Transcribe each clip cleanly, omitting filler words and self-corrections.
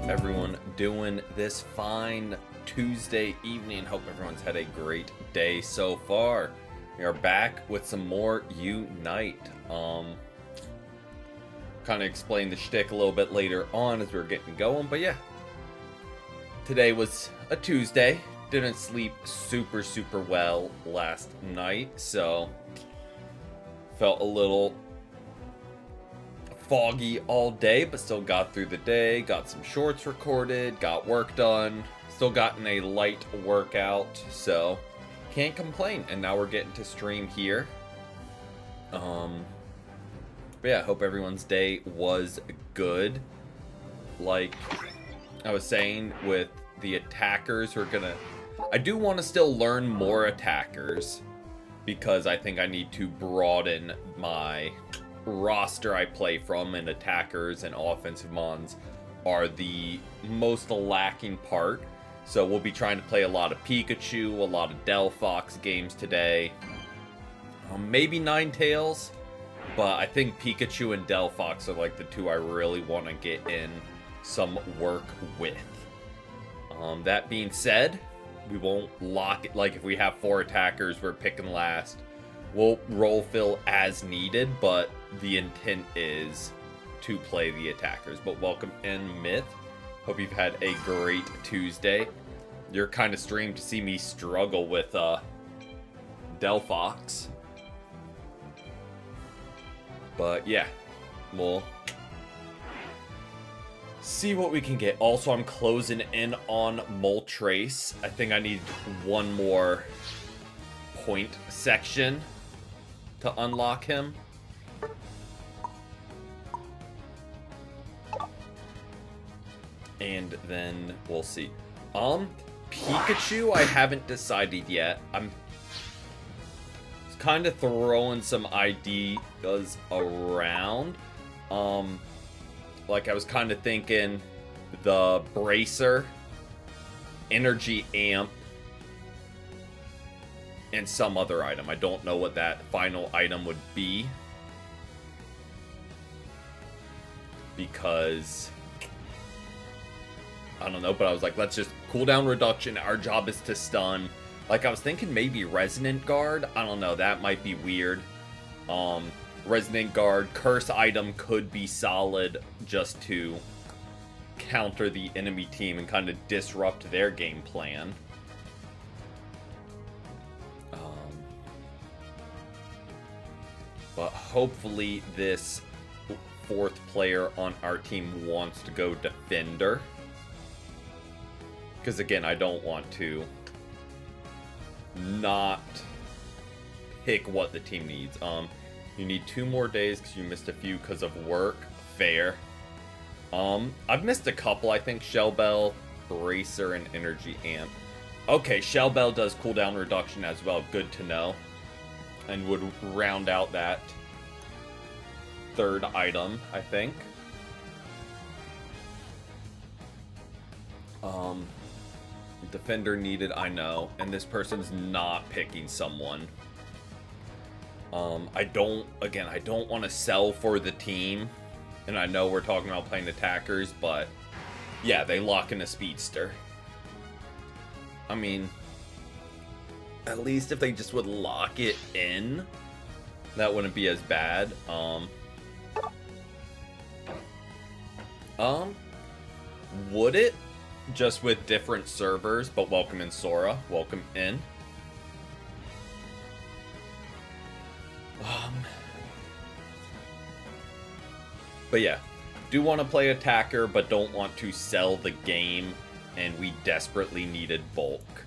everyone doing this fine Tuesday evening? Hope everyone's had a great day so far. We are back with some more Unite. Kind of explain the shtick a little bit later on as we're getting going, but yeah. Today was a Tuesday. Didn't sleep super well last night, so felt a little foggy all day, but still got through the day, got some shorts recorded, got work done, still gotten a light workout, so can't complain. And now we're getting to stream here. But yeah, hope everyone's day was good. Like I was saying, with the attackers, I do want to still learn more attackers, because I think I need to broaden my roster I play from, and attackers and offensive mons are the most lacking part. So we'll be trying to play a lot of Pikachu, a lot of Delphox games today. Maybe Ninetales, but I think Pikachu and Delphox are like the two I really want to get in some work with. That being said, we won't lock it. Like if we have 4 attackers, we're picking last. We'll roll fill as needed, but the intent is to play the attackers. But welcome in, Myth. Hope you've had a great Tuesday. You're kind of streamed to see me struggle with Delphox. But yeah, we'll see what we can get. Also, I'm closing in on Moltres. I think I need one more point section to unlock him. And then we'll see. Pikachu, I haven't decided yet. I'm kind of throwing some ideas around. Like I was kind of thinking the Bracer, Energy Amp, and some other item. I don't know what that final item would be, because I don't know, but I was like, let's just cooldown reduction. Our job is to stun. Like I was thinking maybe Resonant Guard. I don't know, that might be weird. Resonant Guard, curse item could be solid just to counter the enemy team and kind of disrupt their game plan. But hopefully this 4th player on our team wants to go Defender. Because again, I don't want to not pick what the team needs. You need 2 more days because you missed a few because of work. Fair. I've missed a couple. I think Shell Bell, Bracer, and Energy Amp. Okay, Shell Bell does cooldown reduction as well. Good to know. And would round out that 3rd item, I think. Defender needed, I know. And this person's not picking someone. I don't want to sell for the team. And I know we're talking about playing attackers, but yeah, they lock in a speedster. I mean, at least if they just would lock it in, that wouldn't be as bad. Would it? Just with different servers, but welcome in, Sora. Welcome in. But yeah, do want to play attacker, but don't want to sell the game, and we desperately needed bulk.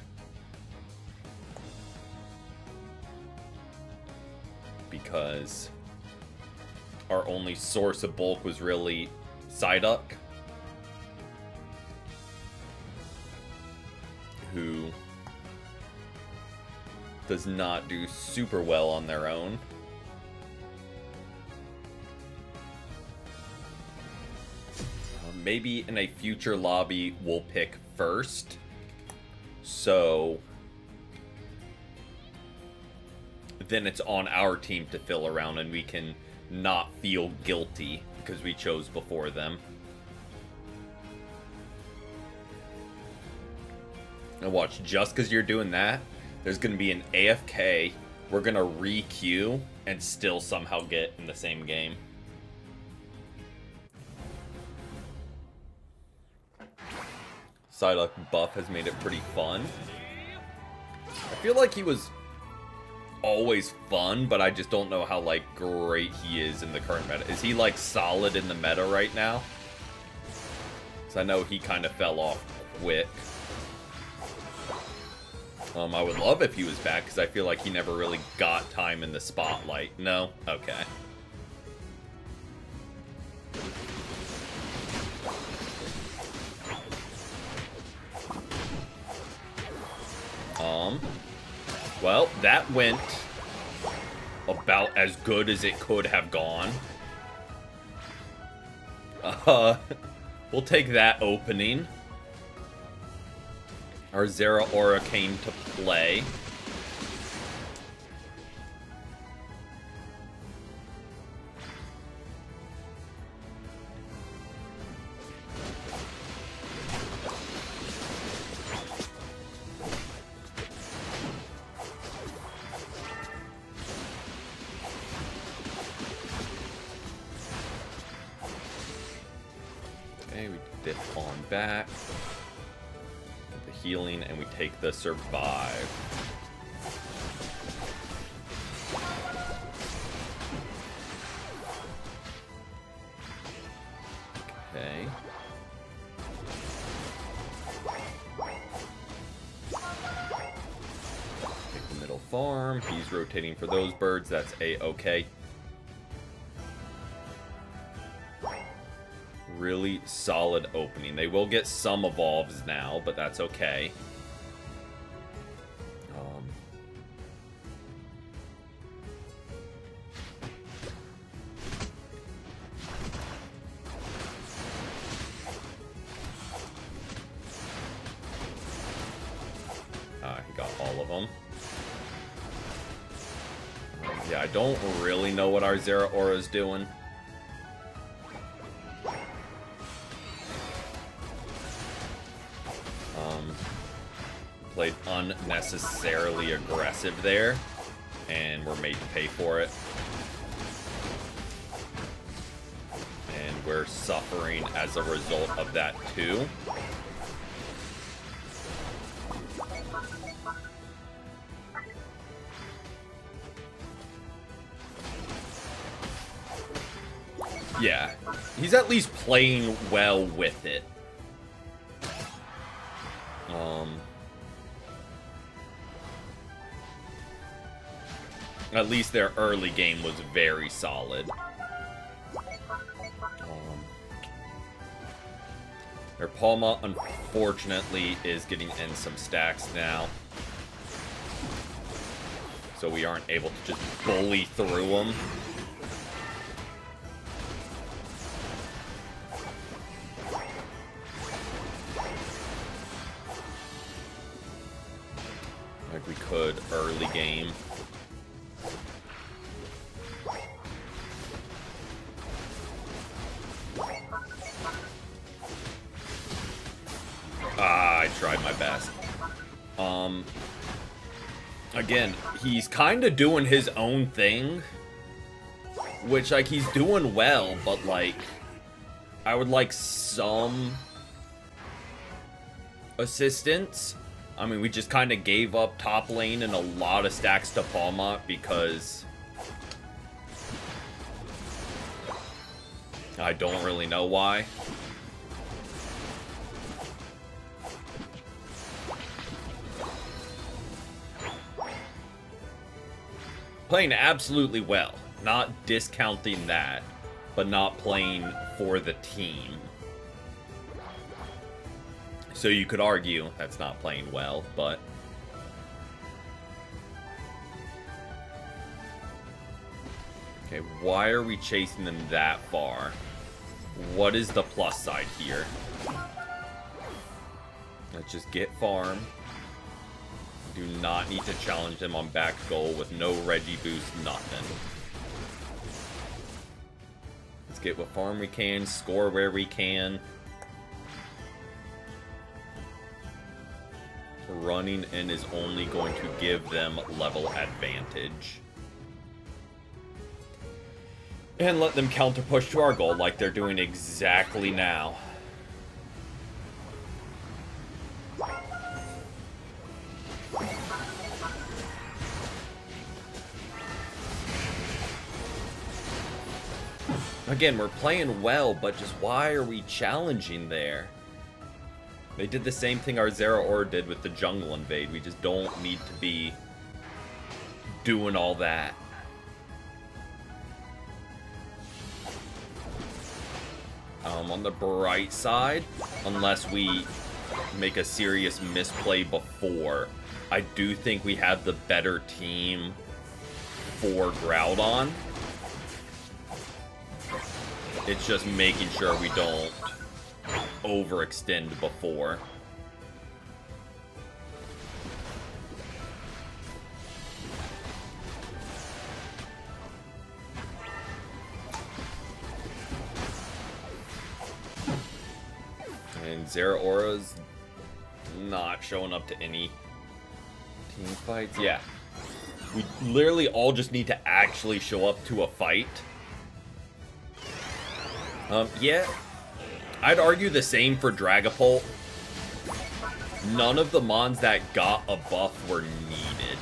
Because our only source of bulk was really Psyduck, who does not do super well on their own. Maybe in a future lobby we'll pick first, so then it's on our team to fill around and we can not feel guilty because we chose before them. And watch, just because you're doing that, there's going to be an AFK. We're going to re-queue and still somehow get in the same game. Psyduck buff has made it pretty fun. I feel like he was always fun, but I just don't know how, like, great he is in the current meta. Is he, like, solid in the meta right now? Because I know he kind of fell off quick. I would love if he was back, because I feel like he never really got time in the spotlight. No? Okay. Well, that went about as good as it could have gone. We'll take that opening. Our Zeraora came to play. Okay, we dip on back. Healing, and we take the survive. Okay. Take the middle farm. He's rotating for those birds. That's a-okay. Really solid opening. They will get some evolves now, but that's okay. He got all of them. Yeah, I don't really know what our Zeraora is doing. Played unnecessarily aggressive there, and we're made to pay for it. And we're suffering as a result of that too. Yeah, he's at least playing well with it. At least their early game was very solid. Their Palma, unfortunately, is getting in some stacks now. So we aren't able to just bully through them. Like we could early game. I tried my best. Again, he's kind of doing his own thing, which, like, he's doing well, but, like, I would like some assistance. I mean, we just kind of gave up top lane and a lot of stacks to Palma because I don't really know why. Playing absolutely well. Not discounting that, but not playing for the team. So you could argue that's not playing well, but... Okay, why are we chasing them that far? What is the plus side here? Let's just get farm. Do not need to challenge them on back goal with no Reggie boost, nothing. Let's get what farm we can, score where we can. running in is only going to give them level advantage. And let them counter push to our goal like they're doing exactly now. Again, we're playing well, but just why are we challenging there? They did the same thing our Zeraora did with the jungle invade. We just don't need to be doing all that. On the bright side, unless we make a serious misplay before, I do think we have the better team for Groudon. It's just making sure we don't overextend before. And Zeraora's not showing up to any team fights. Yeah. We literally all just need to actually show up to a fight. Yeah. I'd argue the same for Dragapult. None of the mons that got a buff were needed.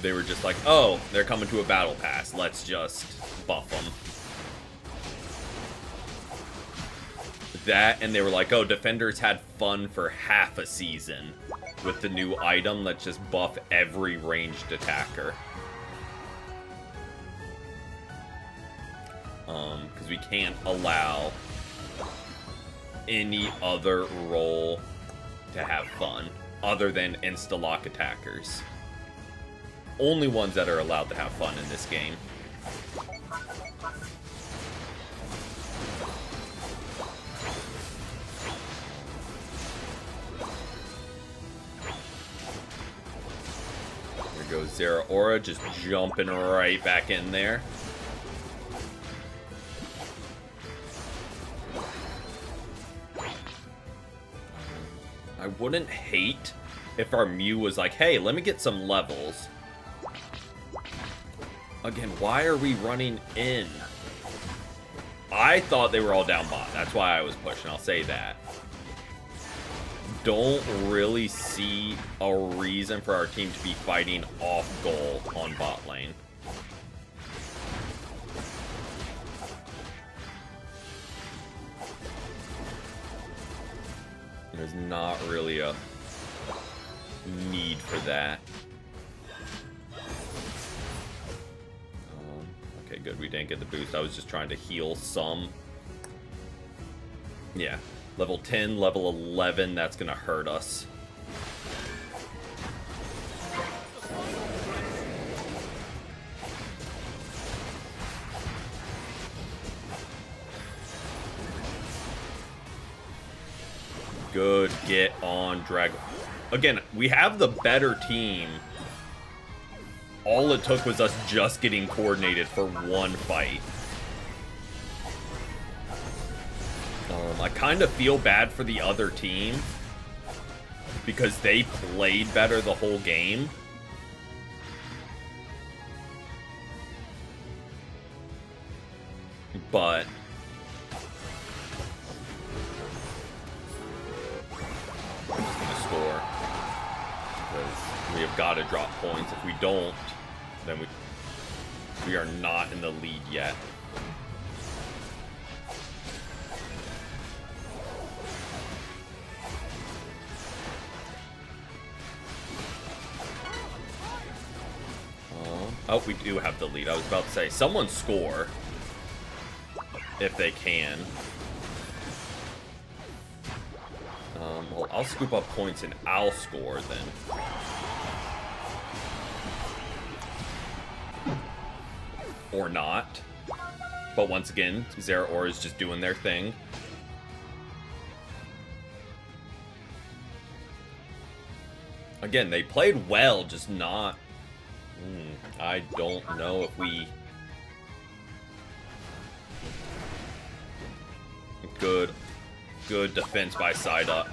They were just like, oh, they're coming to a battle pass. Let's just buff them. That, and they were like, oh, defenders had fun for half a season with the new item. Let's just buff every ranged attacker. Because we can't allow any other role to have fun other than insta-lock attackers. Only ones that are allowed to have fun in this game. There goes Zeraora, just jumping right back in there. I wouldn't hate if our Mew was like, hey, let me get some levels. Again, why are we running in? I thought they were all down bot. That's why I was pushing. I'll say that. Don't really see a reason for our team to be fighting off goal on bot lane. There's not really a need for that. Okay, good. We didn't get the boost. I was just trying to heal some. Yeah. Level 10, level 11, that's going to hurt us. Good, get on Drag. Again, we have the better team. All it took was us just getting coordinated for one fight. I kind of feel bad for the other team because they played better the whole game. But we're just gonna score because we have got to drop points. If we don't, then we are not in the lead yet. Oh, we do have the lead. I was about to say, someone score if they can. Well, I'll scoop up points and I'll score then. Or not. But once again, Zeraora is just doing their thing. Again, they played well, just not... I don't know if we... Good Good defense by Psyduck.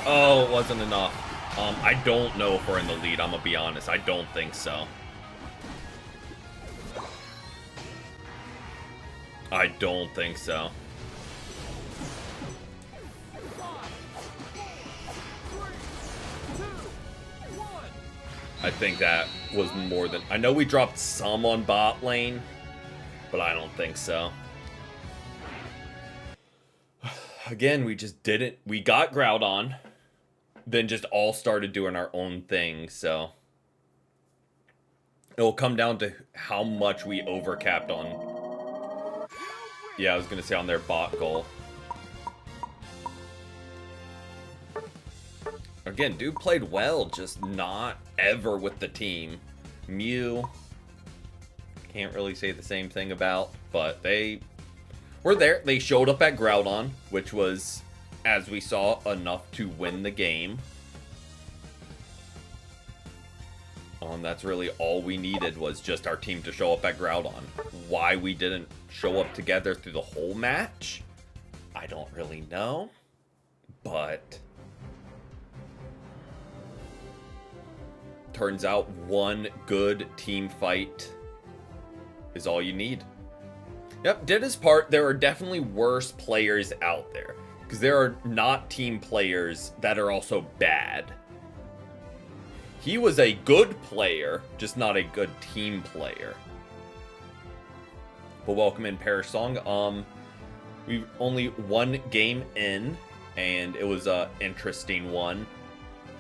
Oh, it wasn't enough. I don't know if we're in the lead, I'm gonna be honest. I don't think so. I don't think so. I think that was more than... I know we dropped some on bot lane, but I don't think so. Again, we just didn't... We got Groudon, then just all started doing our own thing, so... It'll come down to how much we overcapped on... Yeah, I was gonna say on their bot goal. Again, dude played well, just not ever with the team. Mew, can't really say the same thing about, but they were there. They showed up at Groudon, which was, as we saw, enough to win the game. That's really all we needed, was just our team to show up at Groudon. Why we didn't show up together through the whole match, I don't really know, but... Turns out one good team fight is all you need. Yep, did his part. There are definitely worse players out there, because there are not team players that are also bad. He was a good player, just not a good team player. But welcome in, Perish Song. We've only one game in, and it was an interesting one.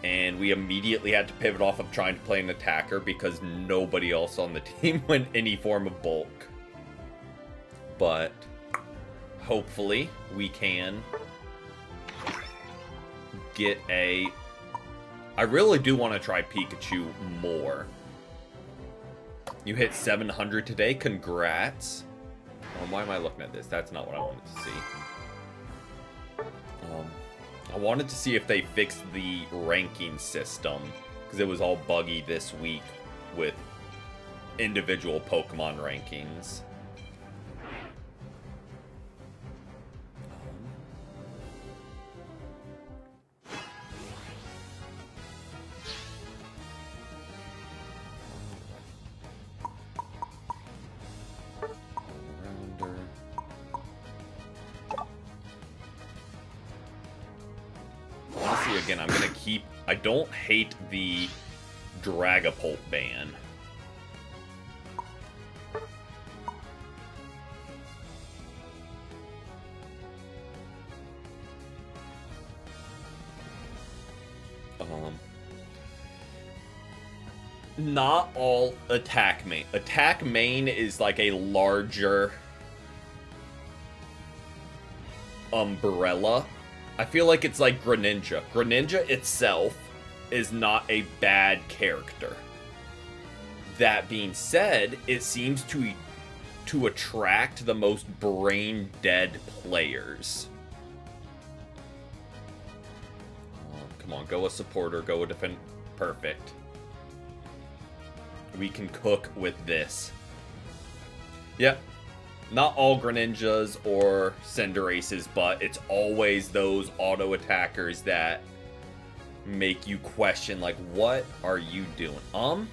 And we immediately had to pivot off of trying to play an attacker because nobody else on the team went any form of bulk. But hopefully we can get a... I really do want to try Pikachu more. You hit 700 today. Congrats. Why am I looking at this? That's not what I wanted to see. I wanted to see if they fixed the ranking system, because it was all buggy this week with individual Pokemon rankings. Again, I'm gonna keep... I don't hate the Dragapult ban. Not all attack main. Attack main is like a larger umbrella. I feel like it's like Greninja. Greninja itself is not a bad character. That being said, it seems to attract the most brain-dead players. Come on, go a supporter, go a defend. Perfect. We can cook with this. Yep. Not all Greninjas or Cinderaces, but it's always those auto attackers that make you question, like, what are you doing? I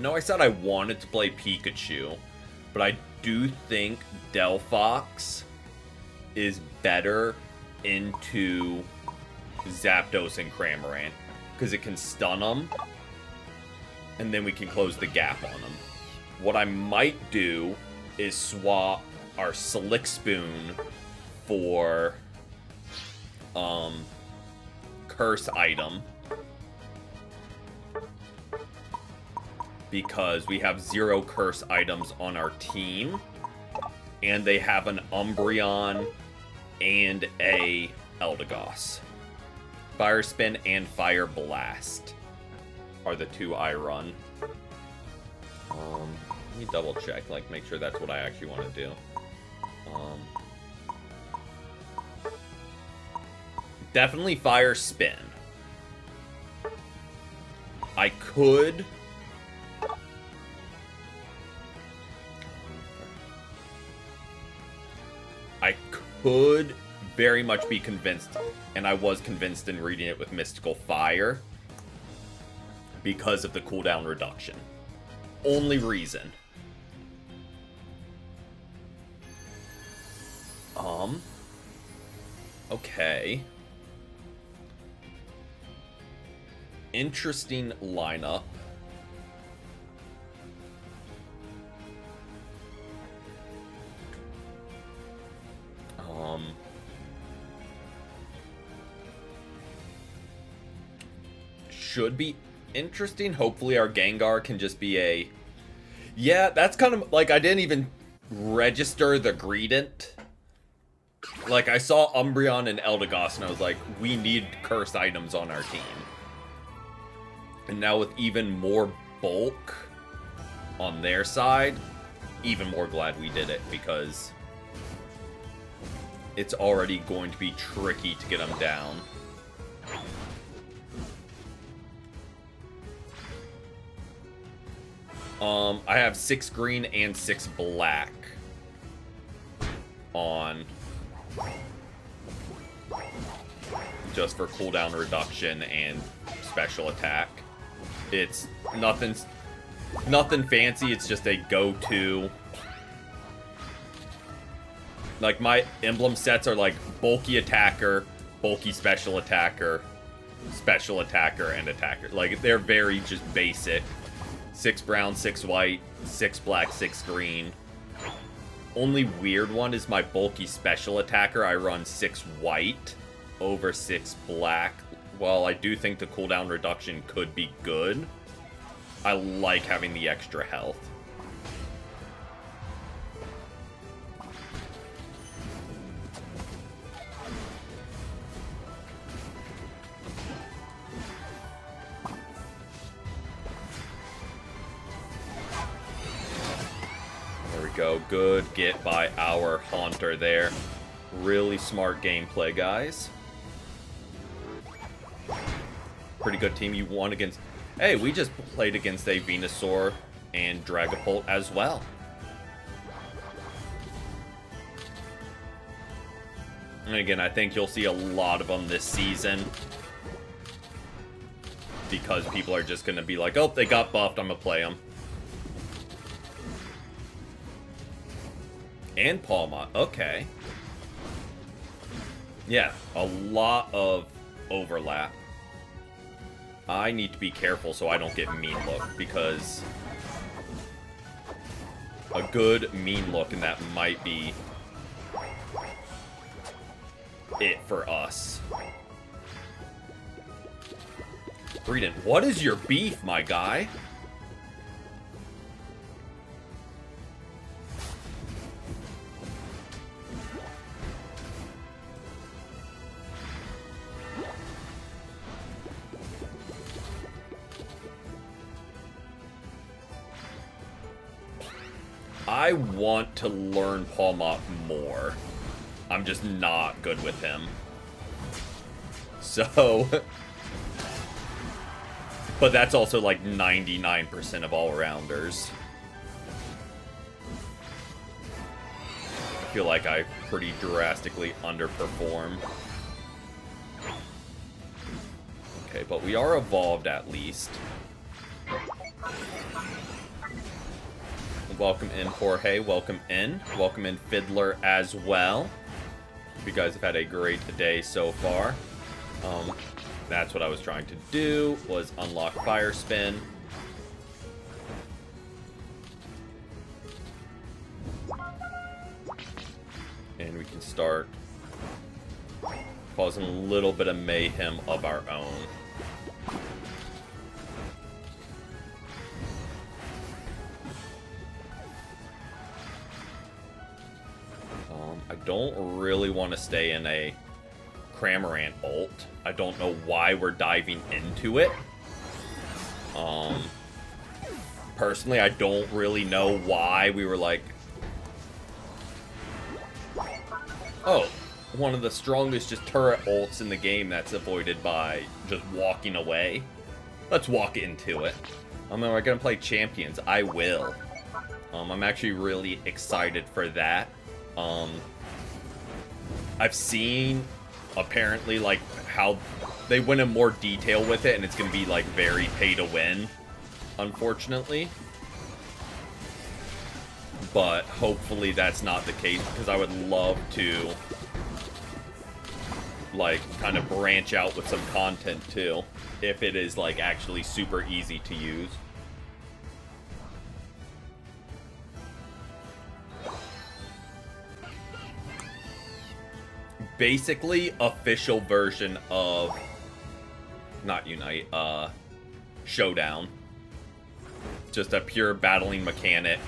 know I said I wanted to play Pikachu, but I do think Delphox is better into Zapdos and Cramorant, because it can stun them, and then we can close the gap on them. What I might do is swap our Slick Spoon for Curse item, because we have 0 Curse items on our team, and they have an Umbreon and a Eldegoss. Fire Spin and Fire Blast are the 2 I run. Let me double check, like, make sure that's what I actually want to do. Definitely Fire Spin. I could... very much be convinced, and I was convinced in reading it with Mystical Fire, because of the cooldown reduction. Only reason. Okay. Interesting lineup. Should be interesting. Hopefully our Gengar can just be a... Yeah, that's kind of like, I didn't even register the Greedent. Like, I saw Umbreon and Eldegoss, and I was like, we need cursed items on our team. And now with even more bulk on their side, even more glad we did it, because it's already going to be tricky to get them down. I have 6 green and 6 black on, just for cooldown reduction and special attack. It's nothing fancy, it's just a go-to. Like, my emblem sets are like bulky attacker, bulky special attacker, and attacker. Like, they're very just basic. 6 brown, 6 white, 6 black, 6 green. Only weird one is my bulky special attacker. I run 6 white over 6 black. While I do think the cooldown reduction could be good, I like having the extra health. Go. Good get by our Haunter there. Really smart gameplay, guys. Pretty good team. You won against... Hey, we just played against a Venusaur and Dragapult as well. And again, I think you'll see a lot of them this season, because people are just going to be like, oh, they got buffed, I'm going to play them. And Palma, okay. Yeah, a lot of overlap. I need to be careful so I don't get mean look, because a good mean look, and that might be it for us. Breeden, what is your beef, my guy? I want to learn Palmot more. I'm just not good with him. So... But that's also like 99% of all-rounders. I feel like I pretty drastically underperform. Okay, but we are evolved at least. Welcome in, Jorge. Welcome in. Welcome in, Fiddler, as well. Hope you guys have had a great day so far. That's what I was trying to do, was unlock Fire Spin. And we can start causing a little bit of mayhem of our own. I don't really want to stay in a Cramorant ult. I don't know why we're diving into it. Personally, I don't really know why we were like, oh, one of the strongest just turret ults in the game that's avoided by just walking away. Let's walk into it. I mean, we're gonna play Champions. I will. I'm actually really excited for that. I've seen apparently like how they went in more detail with it, and it's gonna be like very pay to win, unfortunately. But hopefully that's not the case, because I would love to like kind of branch out with some content too, if it is like actually super easy to use. Basically official version of not Unite, Showdown. Just a pure battling mechanic.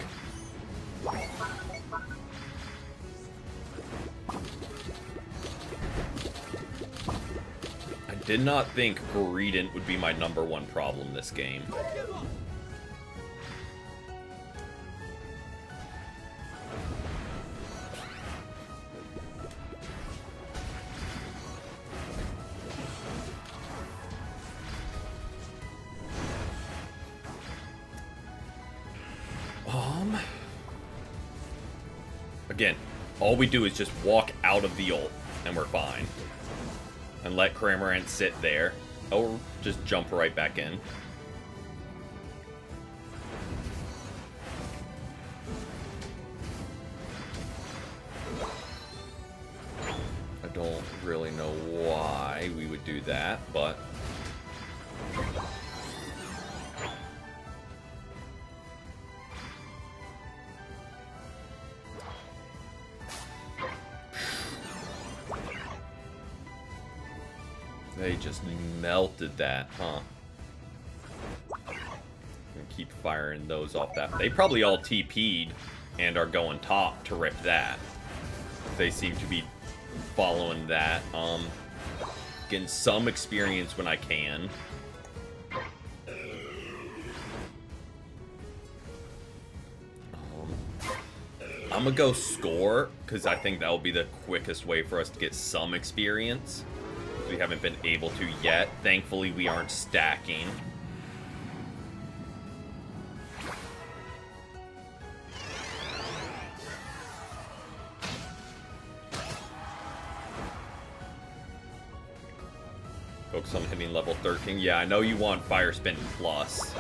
I did not think Greedent would be my #1 problem this game. Again, all we do is just walk out of the ult, and we're fine. And let Cramorant sit there. Or just jump right back in. I don't really know why we would do that, but... They just melted that, huh? Gonna keep firing those off that. They probably all TP'd and are going top to rip that. They seem to be following that. Getting some experience when I can. I'm gonna go score, because I think that will be the quickest way for us to get some experience. We haven't been able to yet. Thankfully, we aren't stacking. Focus on hitting level 13. Yeah, I know you want Fire Spin Plus.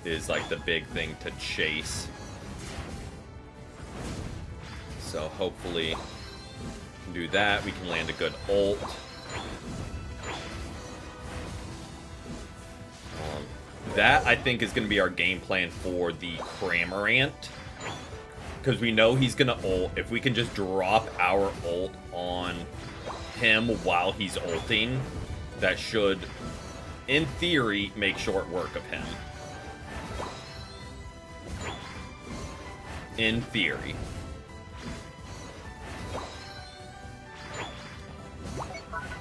Is like the big thing to chase. So hopefully we can do that. We can land a good ult. That, I think, is going to be our game plan for the Cramorant. Because we know he's going to ult. If we can just drop our ult on him while he's ulting, that should, in theory, make short work of him. In theory.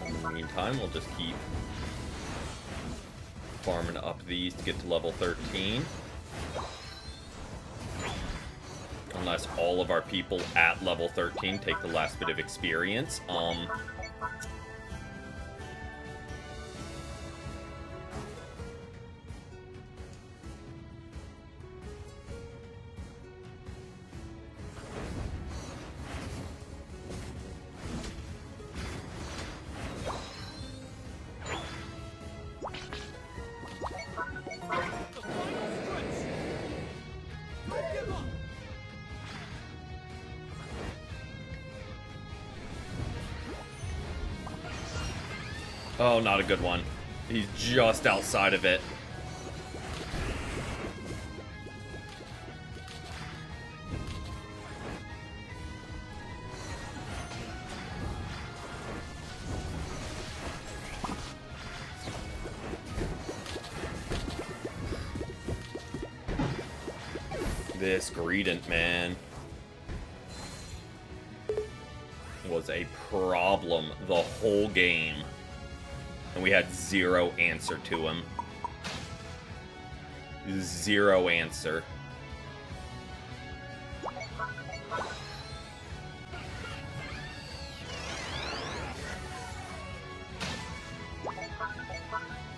In the meantime, we'll just keep farming up these to get to level 13. Unless all of our people at level 13 take the last bit of experience. Oh, not a good one. He's just outside of it. This Greedent, man, was a problem the whole game. And we had zero answer to him. Zero answer.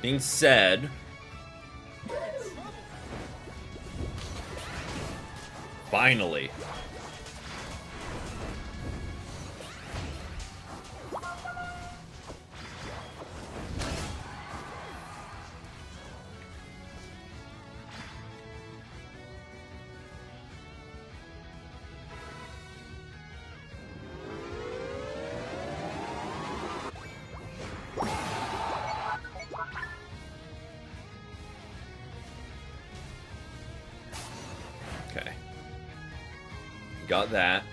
Being said, finally. got that.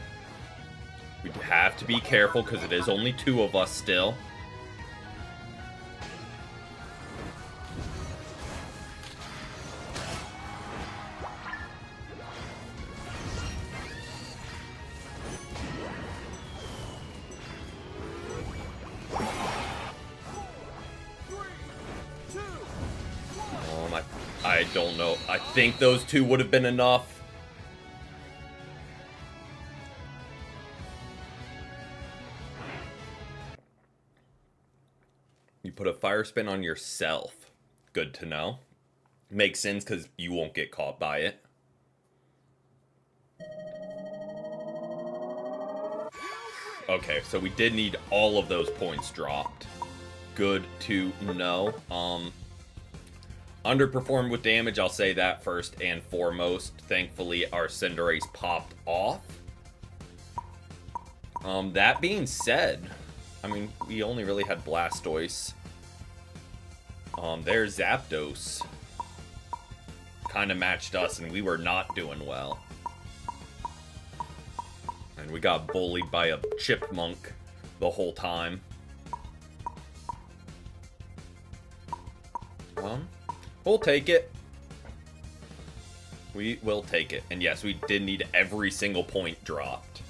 We have to be careful because it is only 2 of us still. I don't know. I think those 2 would have been enough. You put a fire spin on yourself. Good to know. Makes sense because you won't get caught by it. Okay, so we did need all of those points dropped. Good to know. Underperformed with damage, I'll say that first and foremost. Thankfully, our Cinderace popped off. That being said, I mean, we only really had Blastoise. There's Zapdos. Kind of matched us, and we were not doing well. And we got bullied by a Chipmunk the whole time. We'll take it. We will take it. And yes, we did need every single point dropped.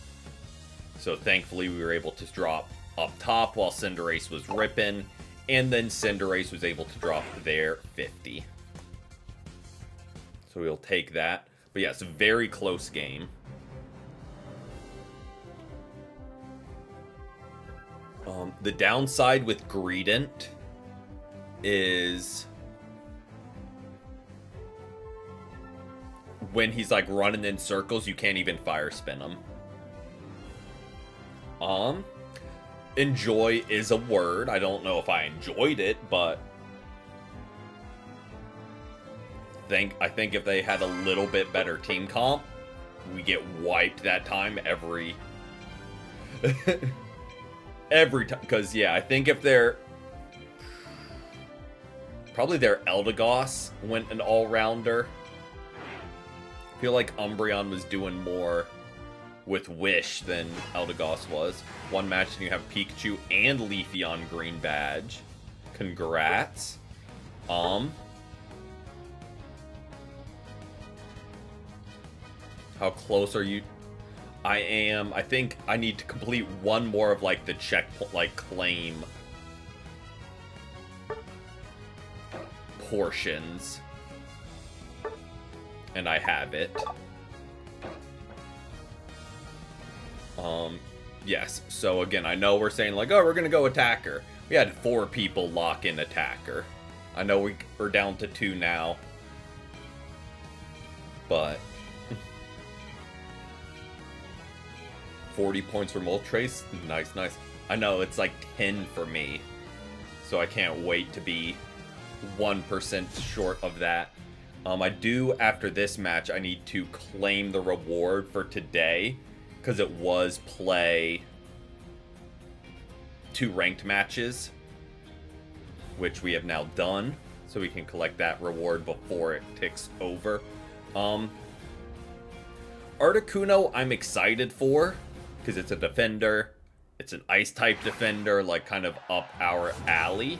So thankfully we were able to drop up top while Cinderace was ripping. And then Cinderace was able to drop their 50. So we'll take that. But yes, a very close game. The downside with Greedent is when he's like running in circles, you can't even fire spin him. Enjoy is a word. I don't know if I enjoyed it, but I think if they had a little bit better team comp, we get wiped that time every every time. Because yeah, I think if they're probably their Eldegoss went an all-rounder. I feel like Umbreon was doing more with Wish than Eldegoss was. One match and you have Pikachu and Leafy on green badge. Congrats. How close are you? I think I need to complete one more of like the checkpoint, like claim portions. And I have it. Yes. So again, I know we're saying like, oh, we're gonna go attacker. We had 4 people lock in attacker. I know we're down to 2 now. But 40 points for Moltres. Nice, nice. I know it's like 10 for me. So I can't wait to be 1% short of that. I do, after this match, I need to claim the reward for today, because it was play 2 ranked matches, which we have now done, so we can collect that reward before it ticks over. Articuno, I'm excited for, because it's a defender. It's an ice-type defender, like kind of up our alley,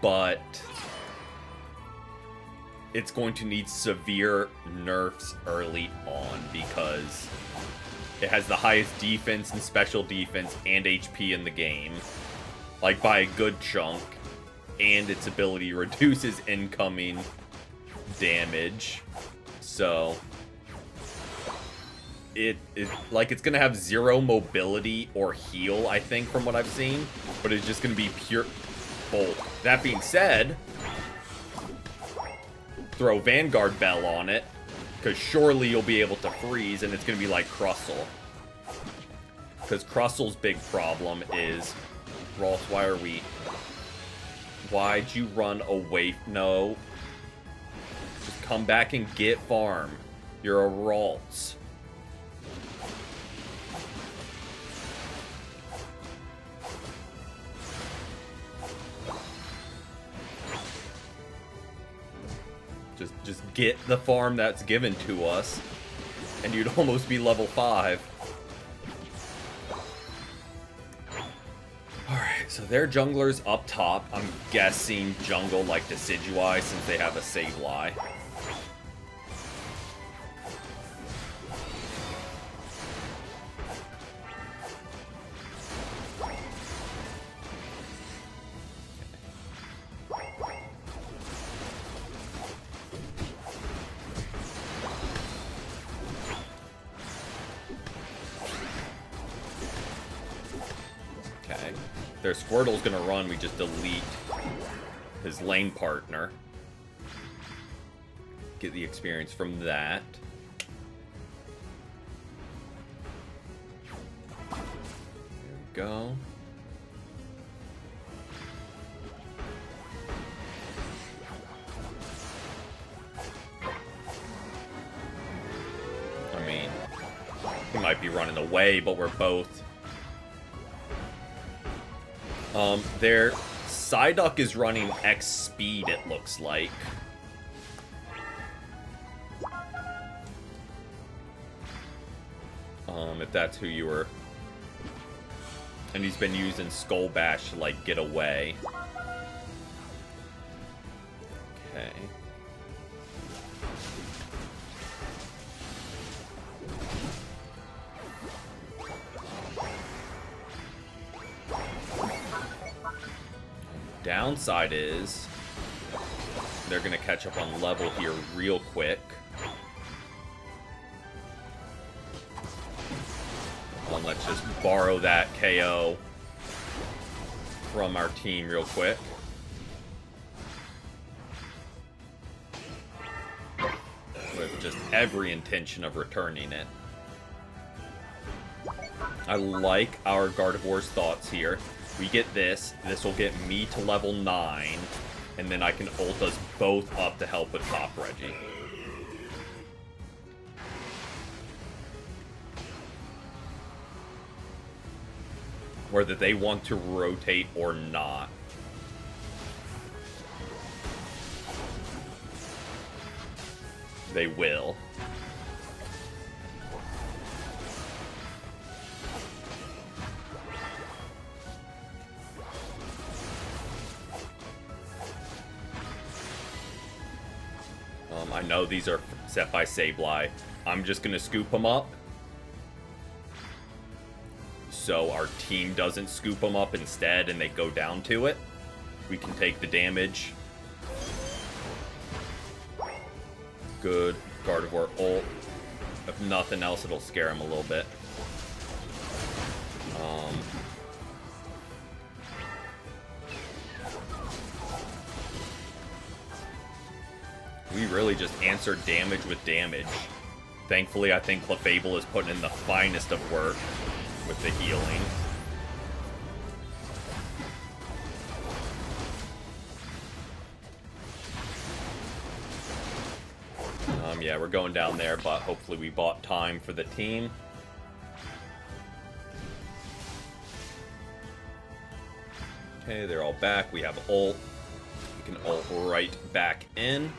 but it's going to need severe nerfs early on because it has the highest defense and special defense and HP in the game, like by a good chunk, and its ability reduces incoming damage. So it's gonna have 0 mobility or heal, I think, from what I've seen, but it's just gonna be pure bolt. That being said, throw Vanguard Bell on it, because surely you'll be able to freeze, and it's going to be like Crustle. Because Crustle's big problem is, Rolf, why'd you run away? No. Just come back and get farm. You're a Ralts. Just get the farm that's given to us, and you'd almost be level 5. Alright, so their jungler's up top. I'm guessing jungle like Decidueye since they have a Sableye. Okay. Their Squirtle's gonna run, we just delete his lane partner. Get the experience from that. There we go. I mean, he might be running away, but we're both... their Psyduck is running X speed, it looks like. If that's who you were. And he's been using Skull Bash to, like, get away. Okay. Downside is they're gonna catch up on level here real quick. Well, let's just borrow that KO from our team real quick. With just every intention of returning it. I like our Gardevoir's thoughts here. We get this. This will get me to level 9. And then I can ult us both up to help with top Reggie. Whether they want to rotate or not. They will. I know these are set by Sableye. I'm just going to scoop them up. So our team doesn't scoop them up instead and they go down to it. We can take the damage. Good. Gardevoir ult. If nothing else, it'll scare him a little bit. We really just answered damage with damage. Thankfully, I think Clefable is putting in the finest of work with the healing. Yeah, we're going down there, but hopefully we bought time for the team. Okay, they're all back. We have ult. We can ult right back in.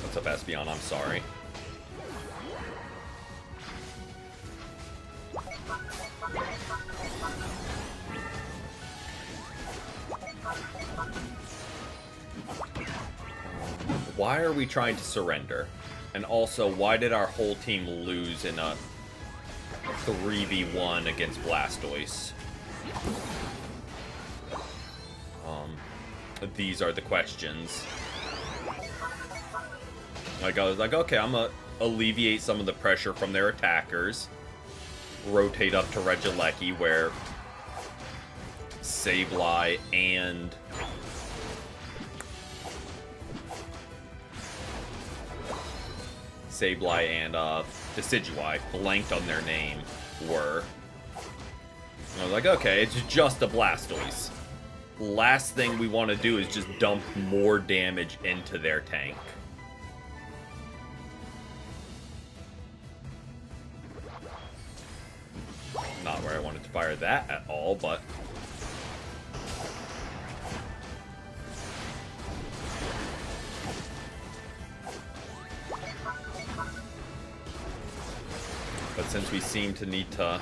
What's up, Espeon? I'm sorry. Why are we trying to surrender? And also, why did our whole team lose in a 3v1 against Blastoise? These are the questions. Like, I was like, okay, I'm gonna alleviate some of the pressure from their attackers. Rotate up to Regieleki, where Sableye and Decidueye, blanked on their name, were. I was like, okay, it's just a Blastoise. Last thing we want to do is just dump more damage into their tank. Not where I wanted to fire that at all, but... But since we seem to need to...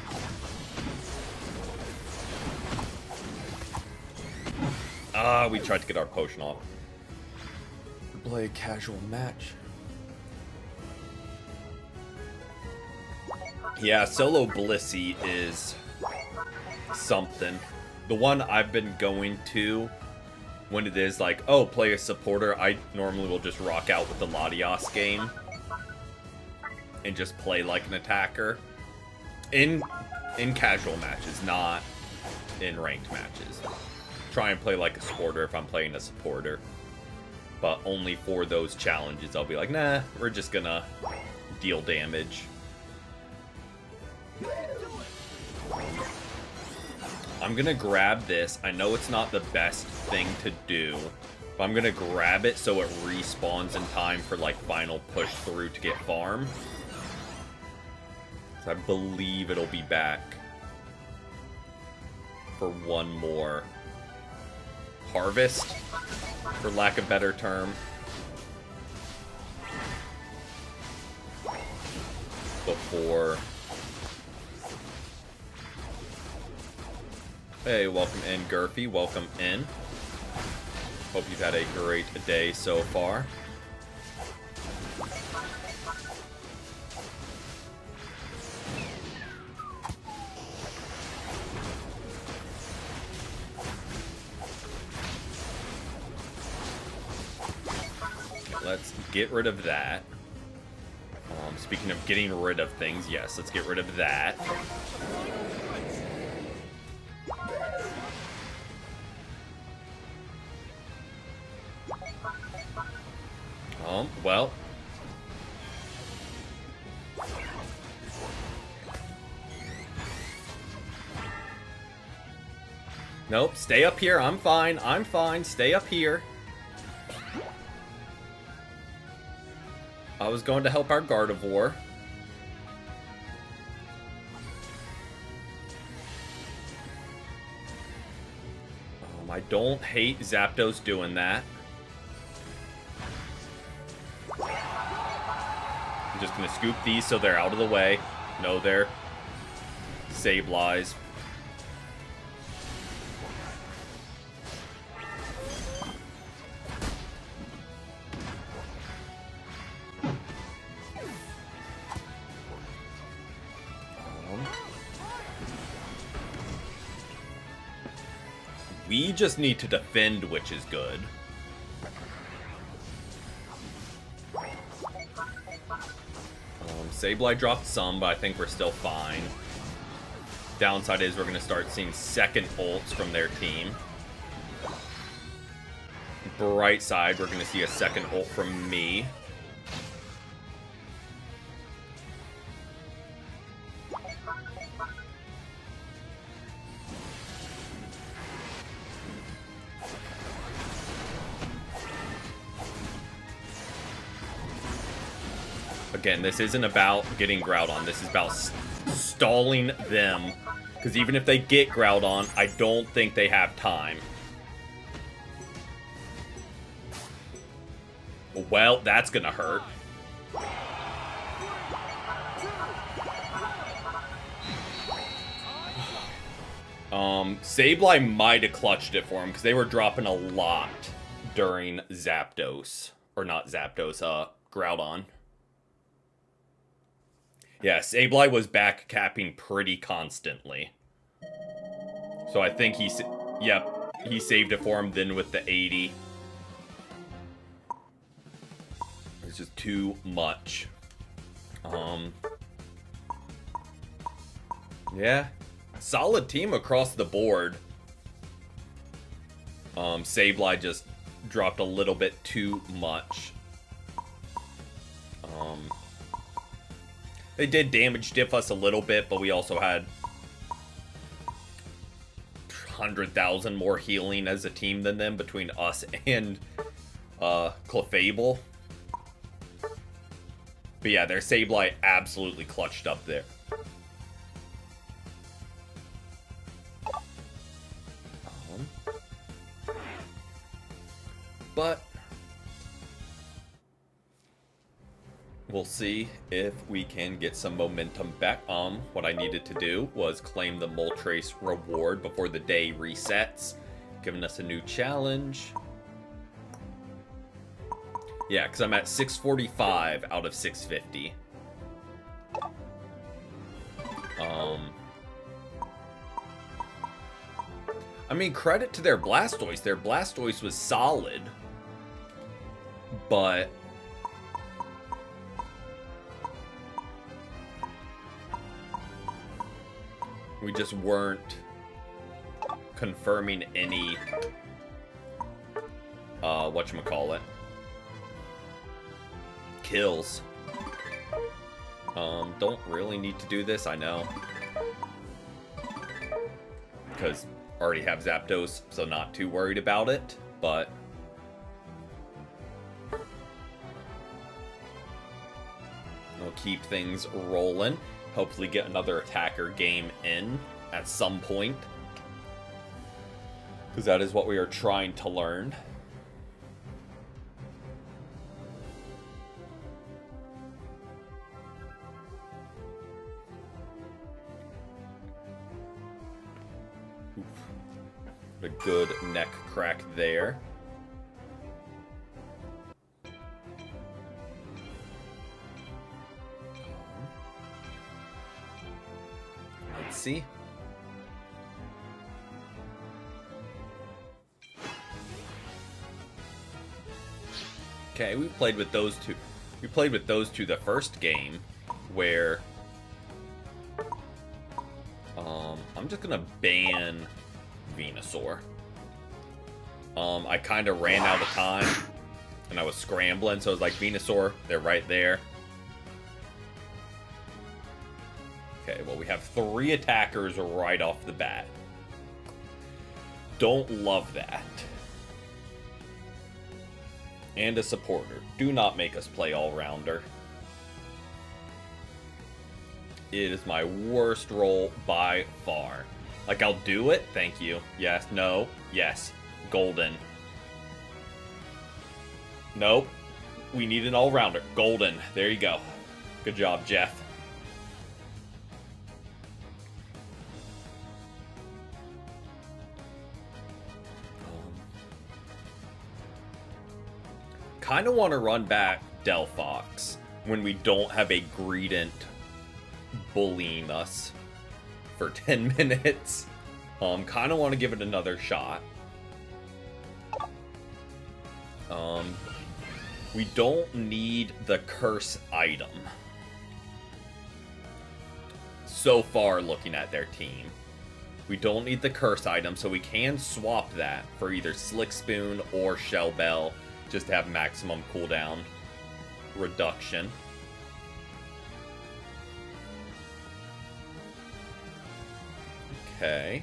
we tried to get our potion off. Play a casual match. Yeah, solo Blissey is something. The one I've been going to when it is like, oh, play a supporter, I normally will just rock out with the Latias game and just play like an attacker in casual matches, not in ranked matches. Try and play like a supporter if I'm playing a supporter, but only for those challenges I'll be like, nah, we're just gonna deal damage. I'm gonna grab this. I know it's not the best thing to do, but I'm gonna grab it so it respawns in time for like final push through to get farm. So I believe it'll be back for one more harvest, for lack of better term, before... Hey, welcome in, Gurfy. Welcome in. Hope you've had a great day so far. Let's get rid of that. Speaking of getting rid of things, yes, let's get rid of that. Well. Nope, stay up here. I'm fine. I'm fine. Stay up here. I was going to help our Gardevoir. I don't hate Zapdos doing that. I'm just going to scoop these so they're out of the way. No, they're Sableyes. We just need to defend, which is good. Sableye dropped some, but I think we're still fine. Downside is we're going to start seeing second ults from their team. Bright side, we're going to see a second ult from me. Again, this isn't about getting Groudon. This is about stalling them. Because even if they get Groudon, I don't think they have time. Well, that's gonna hurt. Sableye might have clutched it for him because they were dropping a lot during Zapdos. Or not Zapdos, Groudon. Yeah, Sableye was back capping pretty constantly. So I think he saved it for him then with the 80. It's just too much. Yeah. Solid team across the board. Sableye just dropped a little bit too much. They did damage diff us a little bit, but we also had 100,000 more healing as a team than them between us and Clefable. But yeah, their Sableye absolutely clutched up there. We'll see if we can get some momentum back. What I needed to do was claim the Moltres reward before the day resets, giving us a new challenge. Yeah, because I'm at 645 out of 650. I mean, credit to their Blastoise. Their Blastoise was solid. But we just weren't confirming any whatchamacallit, kills. Don't really need to do this, I know, because already have Zapdos, so not too worried about it, but we'll keep things rolling. Hopefully get another attacker game in at some point, because that is what we are trying to learn. Oof. A good neck crack there. Let's see. Okay, we played with those two. We played with those two the first game, where I'm just gonna ban Venusaur. I kind of ran out of time, and I was scrambling, so I was like, Venusaur, they're right there. Okay, well, we have 3 attackers right off the bat. Don't love that. And a supporter. Do not make us play all-rounder. It is my worst role by far. Like, I'll do it. Thank you. Yes. No. Yes. Golden. Nope. We need an all-rounder. Golden. There you go. Good job, Jeff. Kind of want to run back Delphox when we don't have a Greedent bullying us for 10 minutes. Kind of want to give it another shot. We don't need the curse item. So far, looking at their team. We don't need the curse item, so we can swap that for either Slick Spoon or Shell Bell, just to have maximum cooldown reduction. Okay.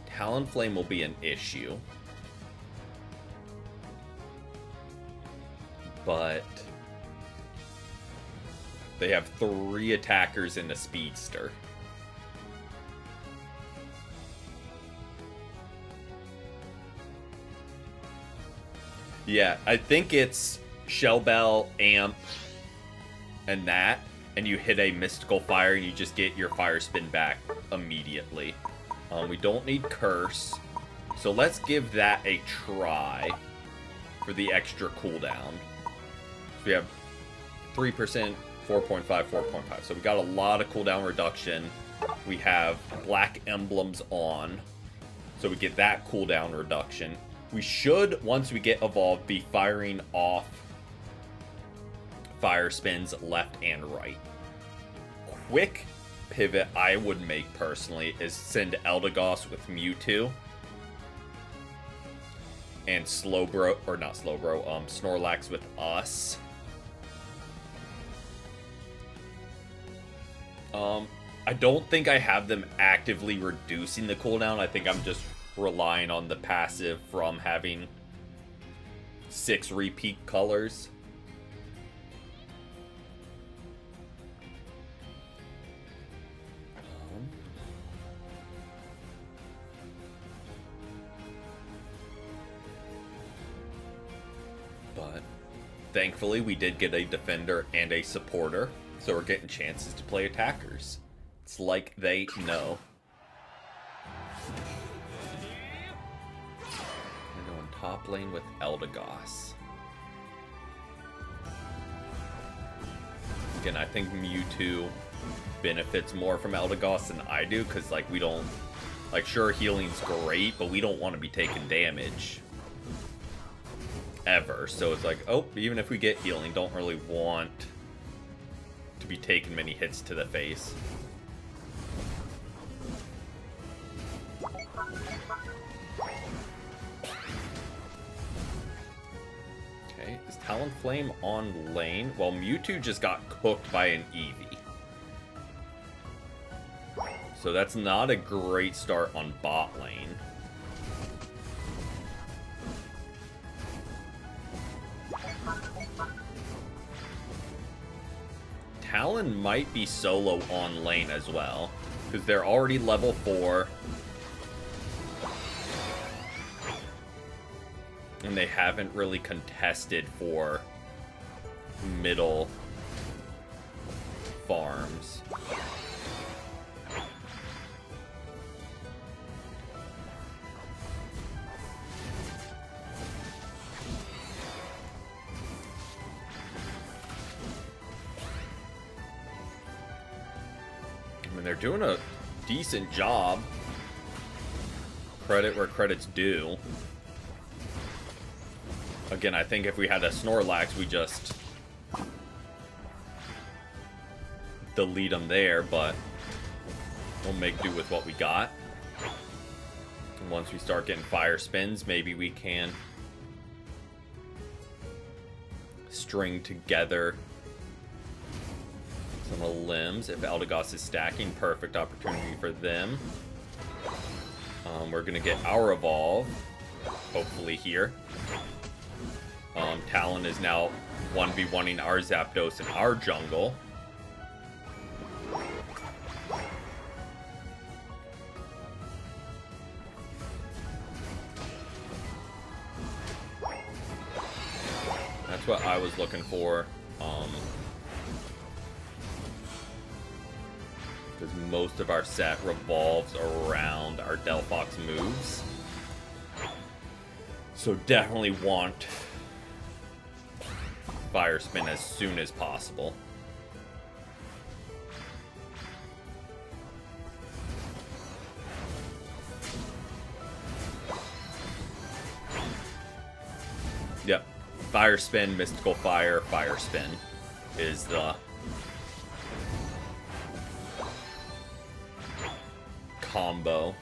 Talonflame will be an issue. But they have 3 attackers in a speedster. Yeah, I think it's Shell Bell, Amp, and that, and you hit a Mystical Fire and you just get your Fire Spin back immediately. We don't need Curse, so let's give that a try for the extra cooldown. So we have 3%, 4.5, 4.5. So we got a lot of cooldown reduction. We have Black Emblems on, so we get that cooldown reduction. We should, once we get evolved, be firing off Fire Spins left and right. Quick pivot I would make personally is send Eldegoss with Mewtwo. And Snorlax with us. I don't think I have them actively reducing the cooldown. I think I'm just relying on the passive from having 6 repeat colors. Thankfully, we did get a defender and a supporter, so we're getting chances to play attackers. It's like they know. We're going top lane with Eldegoss. Again, I think Mewtwo benefits more from Eldegoss than I do, because, like, we don't... Like, sure, healing's great, but we don't want to be taking damage. Ever. So it's like, oh, even if we get healing, don't really want to be taking many hits to the face. Okay, is Talonflame on lane? Well, Mewtwo just got cooked by an Eevee. So that's not a great start on bot lane. Talon might be solo on lane as well, because they're already level 4. And they haven't really contested for middle farms. I mean, they're doing a decent job. Credit where credit's due. Again, I think if we had a Snorlax, we just delete them there, but we'll make do with what we got. And once we start getting fire spins, maybe we can string together some limbs. If Eldegoss is stacking, perfect opportunity for them. We're going to get our evolve, hopefully here. Talon is now 1v1ing our Zapdos in our jungle. That's what I was looking for. Because most of our set revolves around our Delphox moves. So definitely want Fire Spin as soon as possible. Yep. Fire Spin, Mystical Fire, Fire Spin is the combo.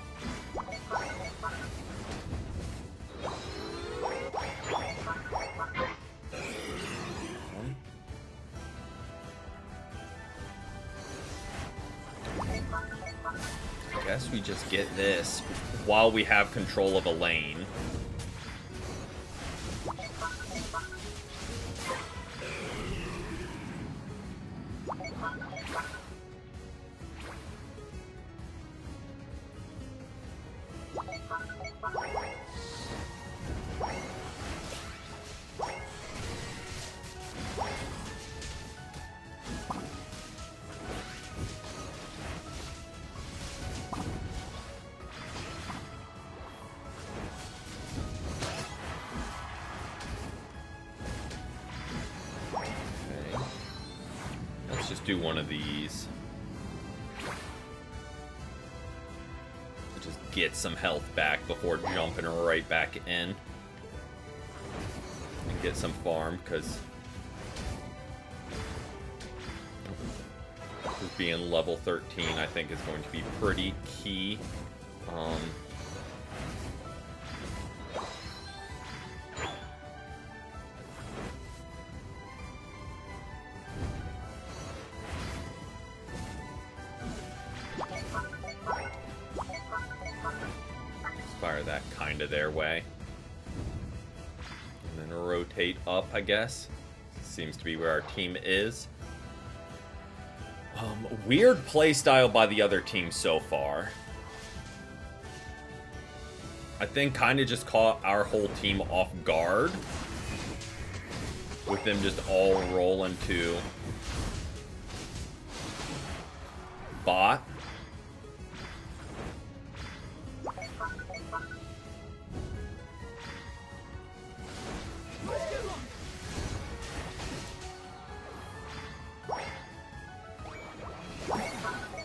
I guess we just get this while we have control of a lane. Do one of these. Just get some health back before jumping right back in. And get some farm, because being level 13 I think is going to be pretty key. Fire that kind of their way. And then rotate up, I guess. Seems to be where our team is. Weird playstyle by the other team so far. I think kind of just caught our whole team off guard. with them just all rolling to bot.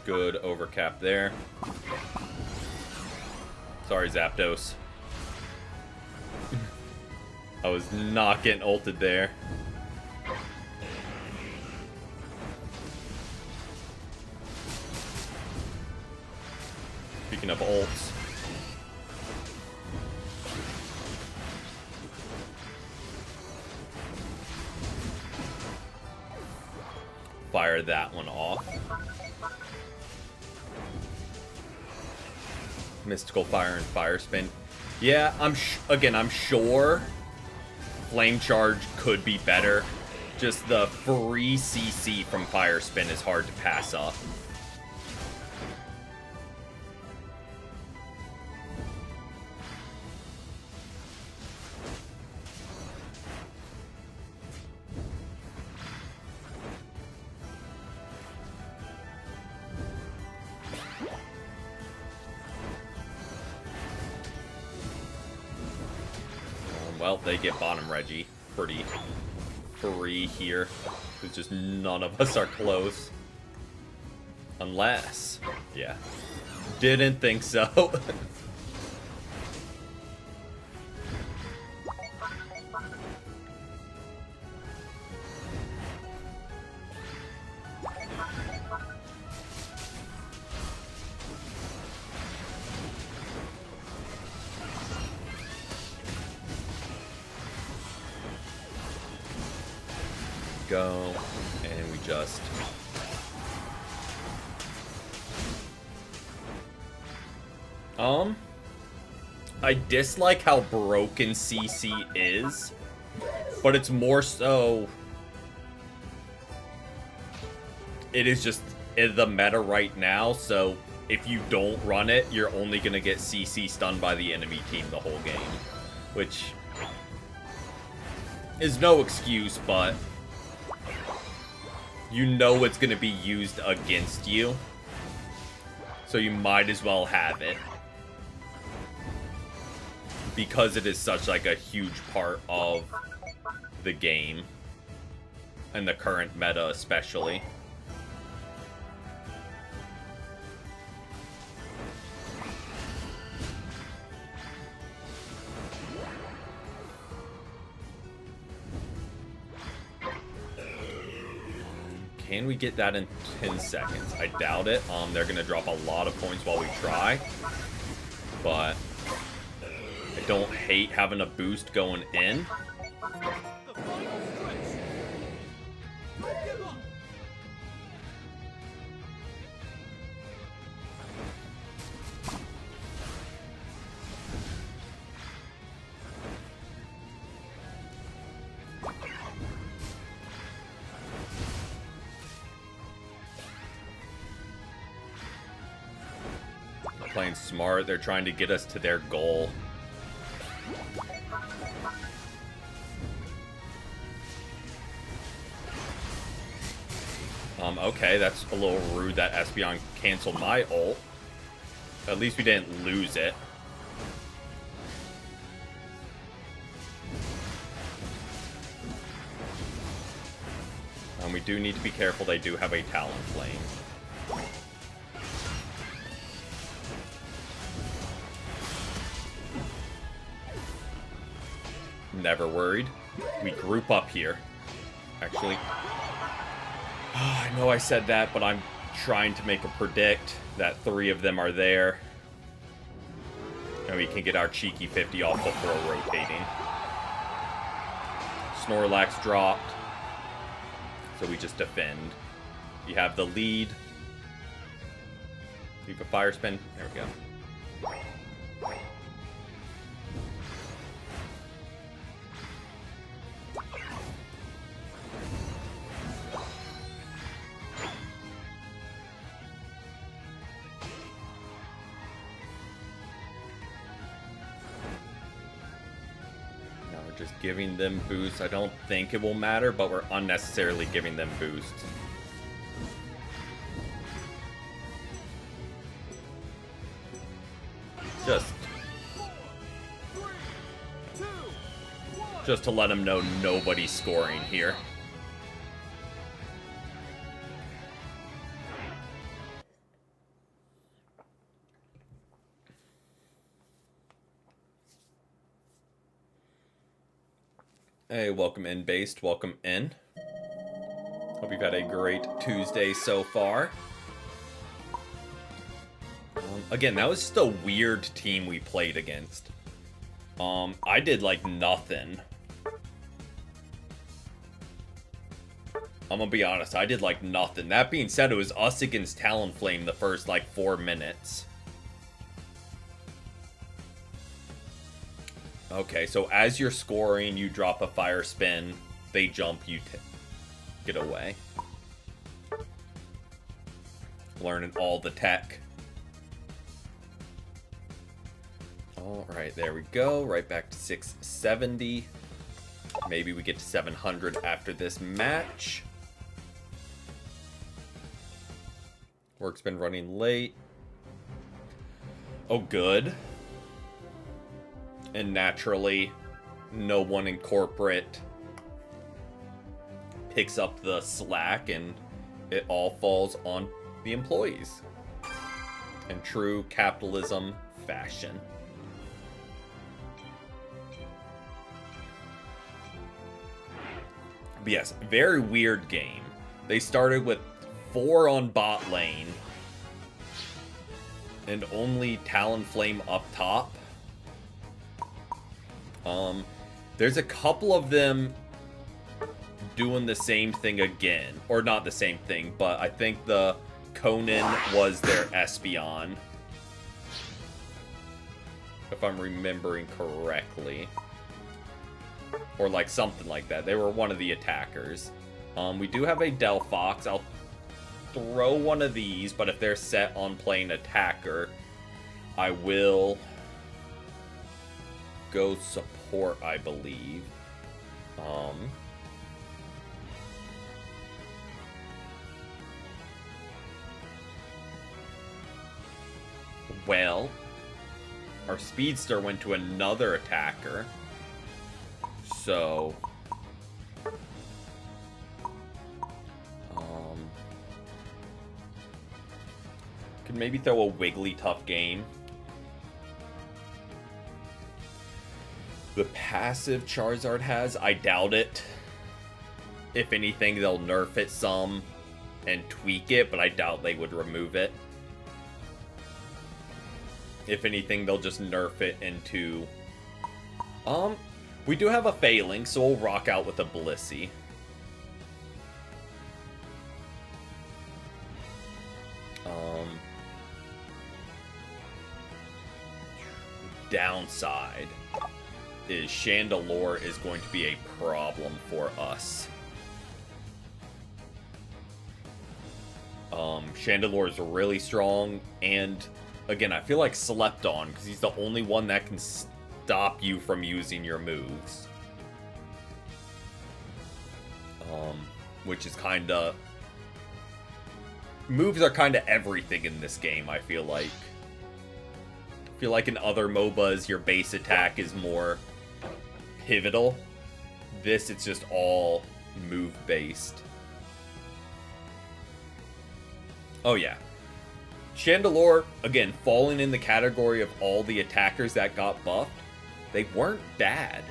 Good overcap there. Sorry, Zapdos. I was not getting ulted there. Picking up ults. Fire that one off. Mystical Fire and Fire Spin. Yeah, I'm sure Flame Charge could be better. Just the free CC from Fire Spin is hard to pass up. Well, they get bottom Reggie pretty free here. It's just none of us are close. Unless, yeah. Didn't think so. Go, and we just I dislike how broken CC is, but it's more so it is just the meta right now, so if you don't run it, you're only gonna get CC stunned by the enemy team the whole game, which is no excuse, but you know it's going to be used against you, so you might as well have it, because it is such like a huge part of the game, and the current meta especially. Can we get that in 10 seconds? I doubt it. They're going to drop a lot of points while we try. But I don't hate having a boost going in. Playing smart. They're trying to get us to their goal. Okay, that's a little rude that Espeon canceled my ult. At least we didn't lose it. We do need to be careful. They do have a Talonflame. Never worried. We group up here. Actually, I know I said that, but I'm trying to make a predict that 3 of them are there. And we can get our cheeky 50 off before rotating. Snorlax dropped. So we just defend. You have the lead. Leave a Fire Spin. There we go. Just giving them boosts. I don't think it will matter, but we're unnecessarily giving them boosts. Just to let them know nobody's scoring here. Hey, welcome in, Based. Welcome in. Hope you've had a great Tuesday so far. Again, that was just a weird team we played against. I did, like, nothing. I'm gonna be honest, I did, like, nothing. That being said, it was us against Talonflame the first, like, 4 minutes. Okay, so as you're scoring, you drop a fire spin, they jump, you get away. Learning all the tech. Alright, there we go. Right back to 670. Maybe we get to 700 after this match. Work's been running late. Oh, good. And naturally, no one in corporate picks up the slack and it all falls on the employees. In true capitalism fashion. But yes, very weird game. They started with 4 on bot lane and only Talonflame up top. There's a couple of them doing the same thing again. Or not the same thing, but I think the Conan was their Espeon. If I'm remembering correctly. Or like something like that. They were one of the attackers. We do have a Delphox. I'll throw one of these, but if they're set on playing attacker, I will go support, I believe. Well, our Speedster went to another attacker. So, could maybe throw a Wigglytuff game. The passive Charizard has, I doubt it. If anything, they'll nerf it some and tweak it, but I doubt they would remove it. If anything, they'll just nerf it into... we do have a Failing, so we'll rock out with a Blissey. Downside is Chandelure is going to be a problem for us. Chandelure is really strong, and again, I feel like Slept On, because he's the only one that can stop you from using your moves. Which is kinda... Moves are kinda everything in this game, I feel like. I feel like in other MOBAs, your base attack is more pivotal. This, it's just all move-based. Oh yeah. Chandelure, again, falling in the category of all the attackers that got buffed, they weren't bad.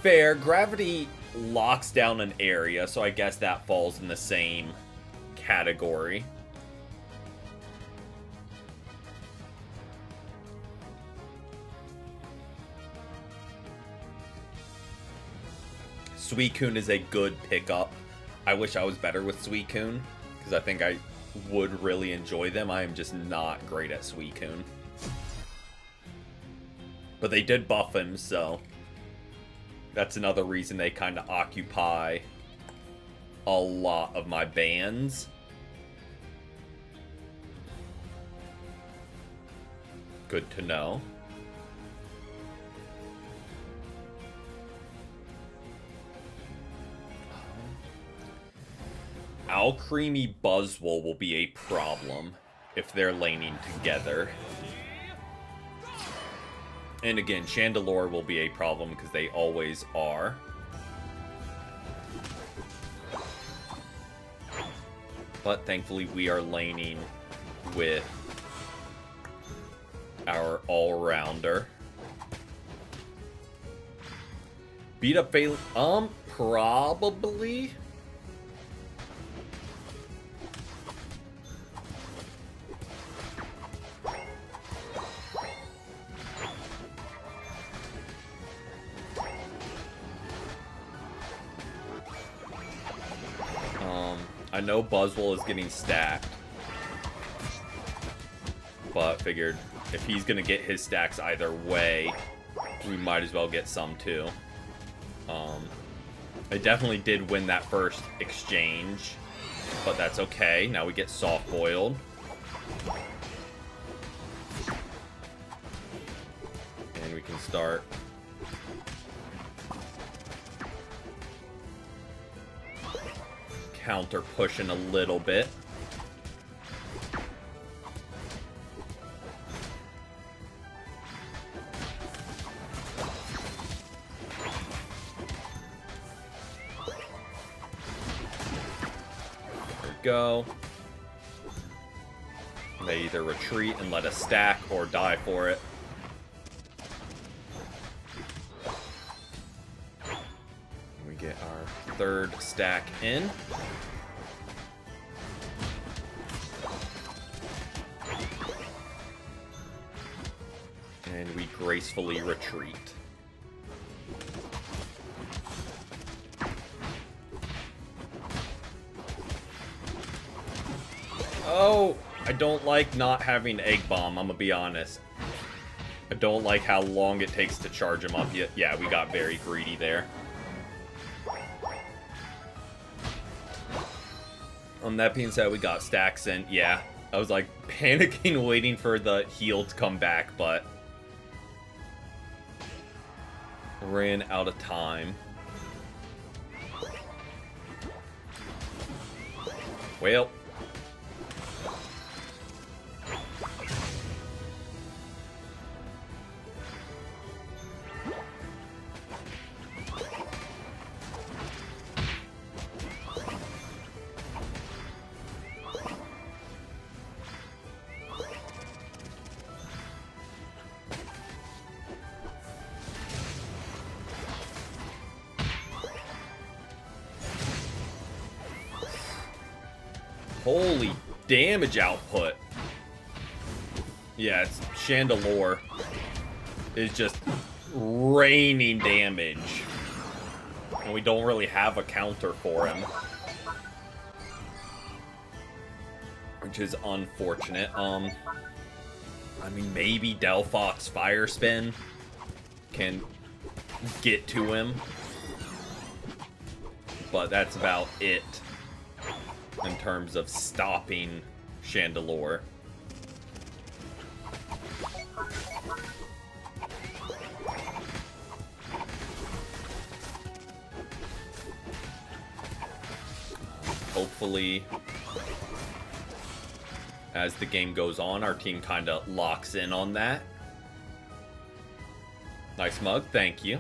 Fair. Gravity locks down an area, so I guess that falls in the same category. Suicune is a good pickup. I wish I was better with Suicune, because I think I would really enjoy them. I am just not great at Suicune. But they did buff him, so that's another reason they kind of occupy a lot of my bans. Good to know. Alcremie Buzzwole will be a problem if they're laning together. And again, Chandelure will be a problem because they always are. But thankfully we are laning with our all-rounder. Beat up Fail... probably... I know Buzzwole is getting stacked, but figured if he's gonna get his stacks either way, we might as well get some too. I definitely did win that first exchange, but that's okay. Now we get soft boiled. And we can start counter pushing a little bit. There we go. They either retreat and let us stack or die for it. We get our third stack in. And we gracefully retreat. Oh, I don't like not having Egg Bomb, I'm gonna be honest. I don't like how long it takes to charge him up. Yeah, we got very greedy there. That being said, we got stacks in. Yeah, I was like panicking waiting for the heal to come back, but ran out of time. Well, holy damage output. Yeah, it's Chandelure is just raining damage. And we don't really have a counter for him, which is unfortunate. I mean, maybe Delphox Fire Spin can get to him, but that's about it in terms of stopping Chandelure. Hopefully, as the game goes on, our team kind of locks in on that. Nice mug, thank you.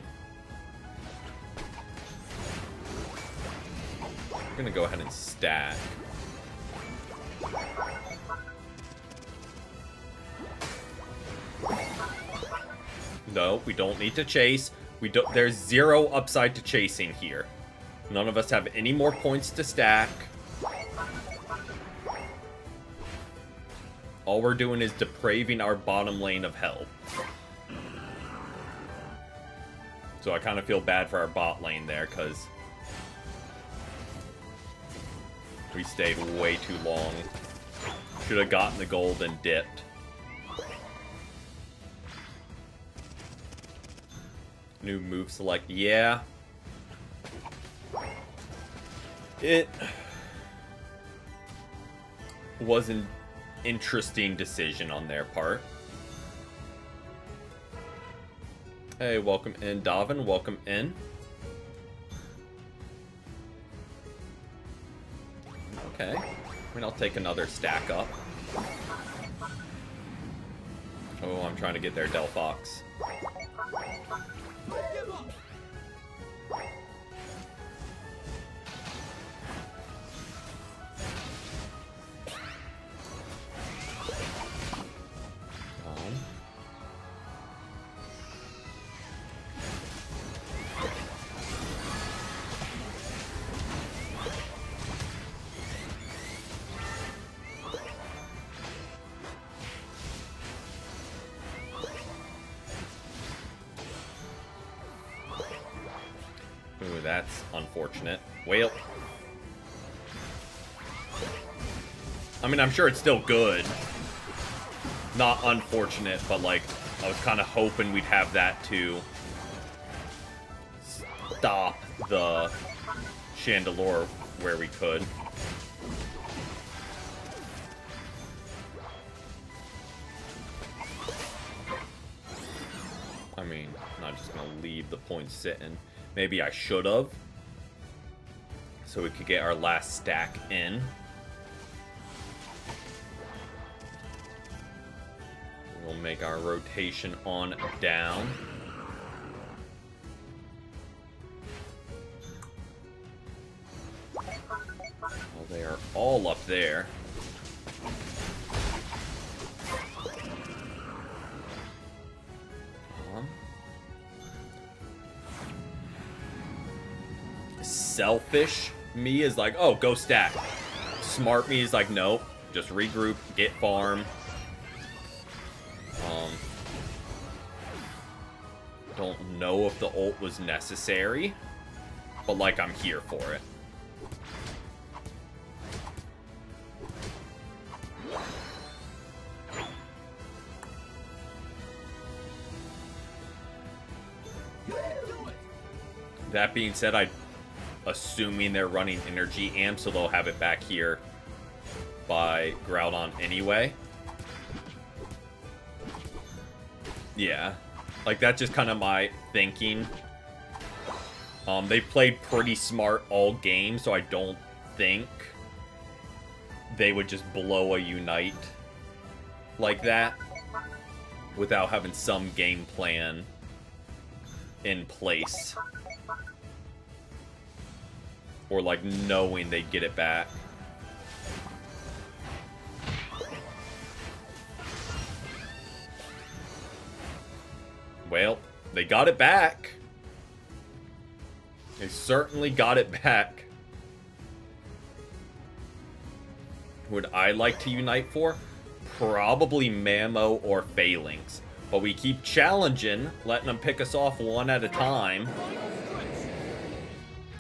We're gonna go ahead and stack. No, we don't need to chase. There's zero upside to chasing here. None of us have any more points to stack. All we're doing is depraving our bottom lane of health. So I kind of feel bad for our bot lane there, because we stayed way too long. Should have gotten the gold and dipped. New move select. Yeah. It was an interesting decision on their part. Hey, welcome in, Davin. Welcome in. Okay. I mean, I'll take another stack up. Oh, I'm trying to get there, Delphox. Ooh, that's unfortunate. Well, I mean, I'm sure it's still good. Not unfortunate, but like, I was kind of hoping we'd have that to stop the Chandelure where we could. I mean, I'm not just gonna leave the point sitting. Maybe I should have, so we could get our last stack in. We'll make our rotation on down. Well, they are all up there. Selfish me is like, oh, go stack. Smart me is like, nope, just regroup, get farm. Don't know if the ult was necessary, but like, I'm here for it. That being said, assuming they're running energy amp, so they'll have it back here by Groudon anyway. Yeah, like that's just kind of my thinking. They played pretty smart all game, so I don't think they would just blow a Unite like that without having some game plan in place. Or, like, knowing they'd get it back. Well, they got it back. They certainly got it back. Would I like to unite for? Probably Mamo or Phalanx. But we keep challenging, letting them pick us off one at a time.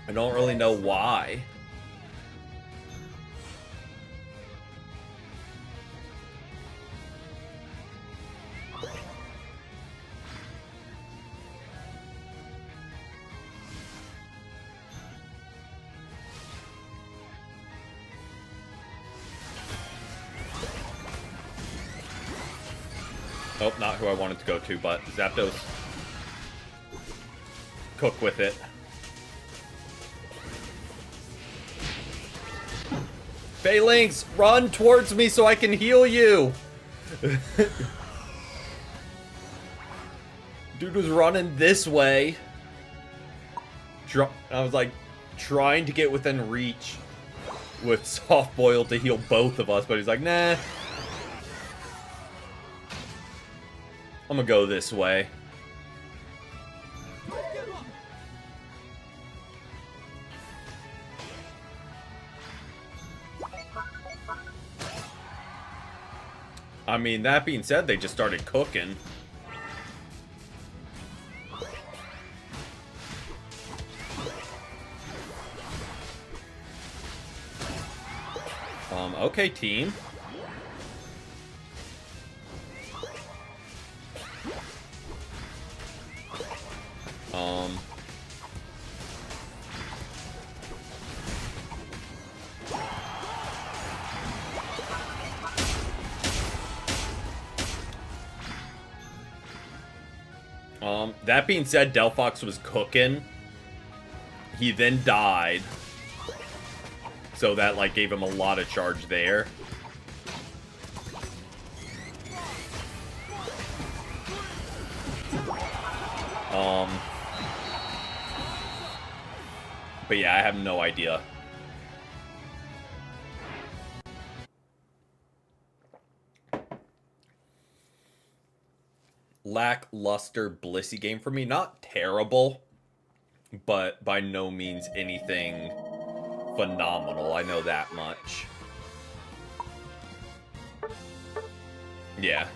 I don't really know why. Oh, not who I wanted to go to, but Zapdos. Cook with it. Phalanx, run towards me so I can heal you! Dude was running this way. I was like, trying to get within reach with Soft Boil to heal both of us, but he's like, nah. I'm gonna go this way. I mean, that being said, they just started cooking. Okay, team. That being said, Delphox was cooking. He then died. So that, like, gave him a lot of charge there. But yeah, I have no idea. Lackluster Blissey game for me. Not terrible, but by no means anything phenomenal. I know that much. Yeah.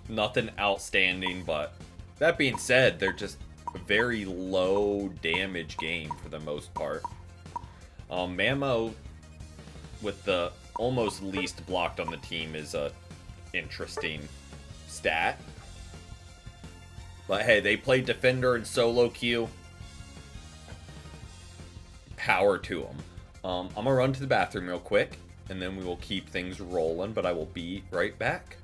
Nothing outstanding, but that being said, they're just a very low damage game for the most part. Mamo, with the almost least blocked on the team, is a interesting stat. But hey, they play defender and solo queue. Power to them. I'm gonna run to the bathroom real quick, and then we will keep things rolling, but I will be right back.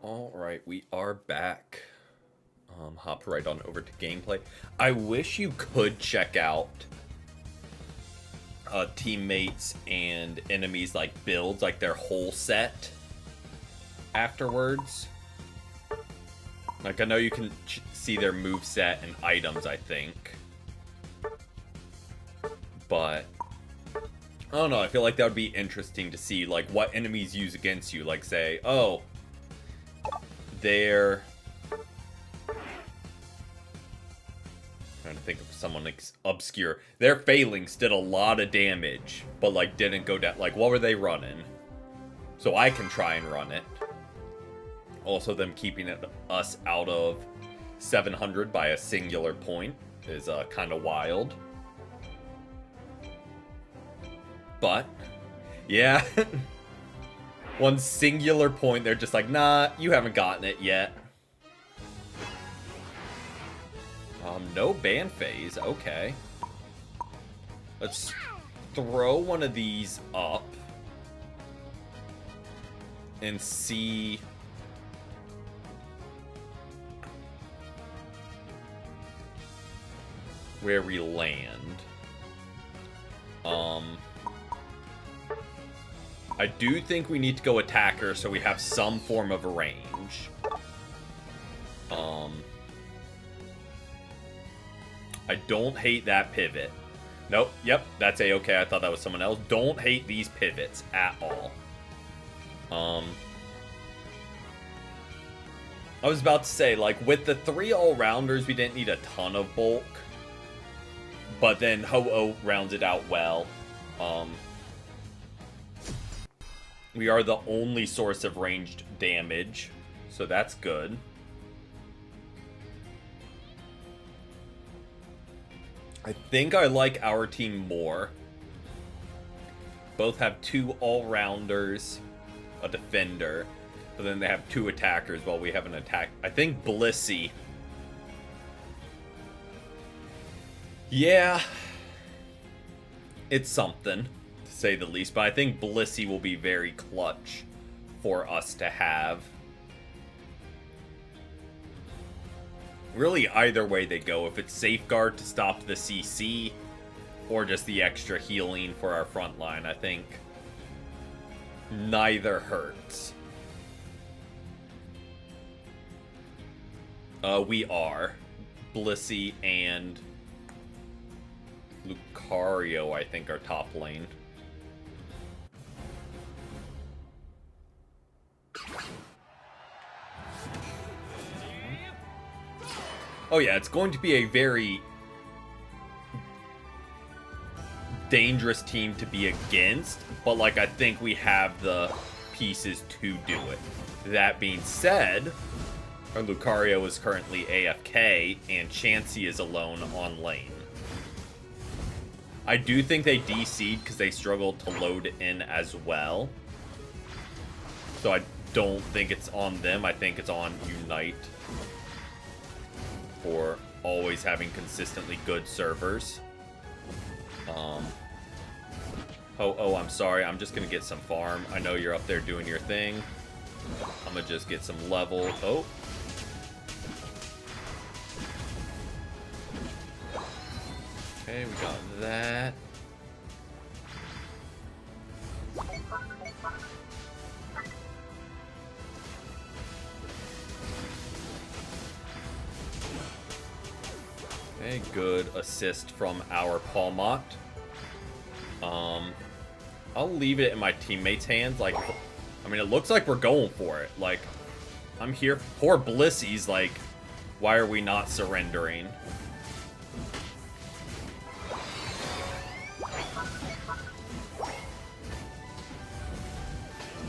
Alright, we are back. Hop right on over to gameplay. I wish you could check out teammates and enemies like builds, like their whole set afterwards. Like, I know you can see their move set and items, I think. But I don't know, I feel like that would be interesting to see, like, what enemies use against you. Like, say, oh, they're... trying to think of someone like obscure. Their Phalanx did a lot of damage, but like didn't go down. Like, what were they running? So I can try and run it. Also, them keeping us out of 700 by a singular point is kind of wild. But yeah, one singular point, they're just like, nah, you haven't gotten it yet. No ban phase. Okay. Let's throw one of these up and see where we land. I do think we need to go attacker so we have some form of a range. I don't hate that pivot. Nope, yep, that's a-okay. I thought that was someone else. Don't hate these pivots at all. I was about to say, like, with the 3 all-rounders, we didn't need a ton of bulk. But then Ho-Oh rounds it out well. We are the only source of ranged damage, so that's good. I think I like our team more. Both have 2 all-rounders, a defender, but then they have 2 attackers while we have an attack. I think Blissey. Yeah. It's something, to say the least, but I think Blissey will be very clutch for us to have. Really, either way they go. If it's Safeguard to stop the CC, or just the extra healing for our front line, I think neither hurts. We are. Blissey and Lucario, I think, are top lane. Oh yeah, it's going to be a very dangerous team to be against, but like I think we have the pieces to do it. That being said, our Lucario is currently AFK and Chansey is alone on lane. I do think they DC'd because they struggled to load in as well. So I don't think it's on them. I think it's on Unite for always having consistently good servers. Oh, I'm sorry. I'm just going to get some farm. I know you're up there doing your thing. I'm going to just get some level. Oh. Okay, we got that. Okay, good assist from our Palmot. I'll leave it in my teammates' hands. Like, I mean, it looks like we're going for it. Like, I'm here. Poor Blissey's like, why are we not surrendering?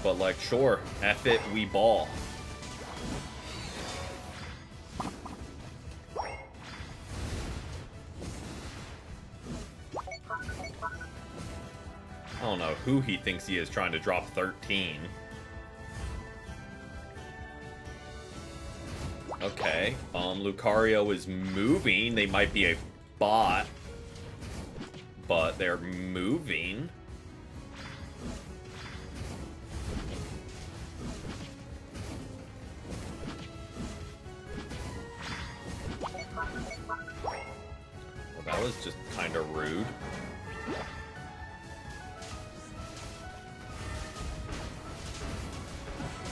But like, sure, F it, we ball. I don't know who he thinks he is trying to drop 13. Okay, Lucario is moving. They might be a bot, but they're moving. Well, that was just kind of rude.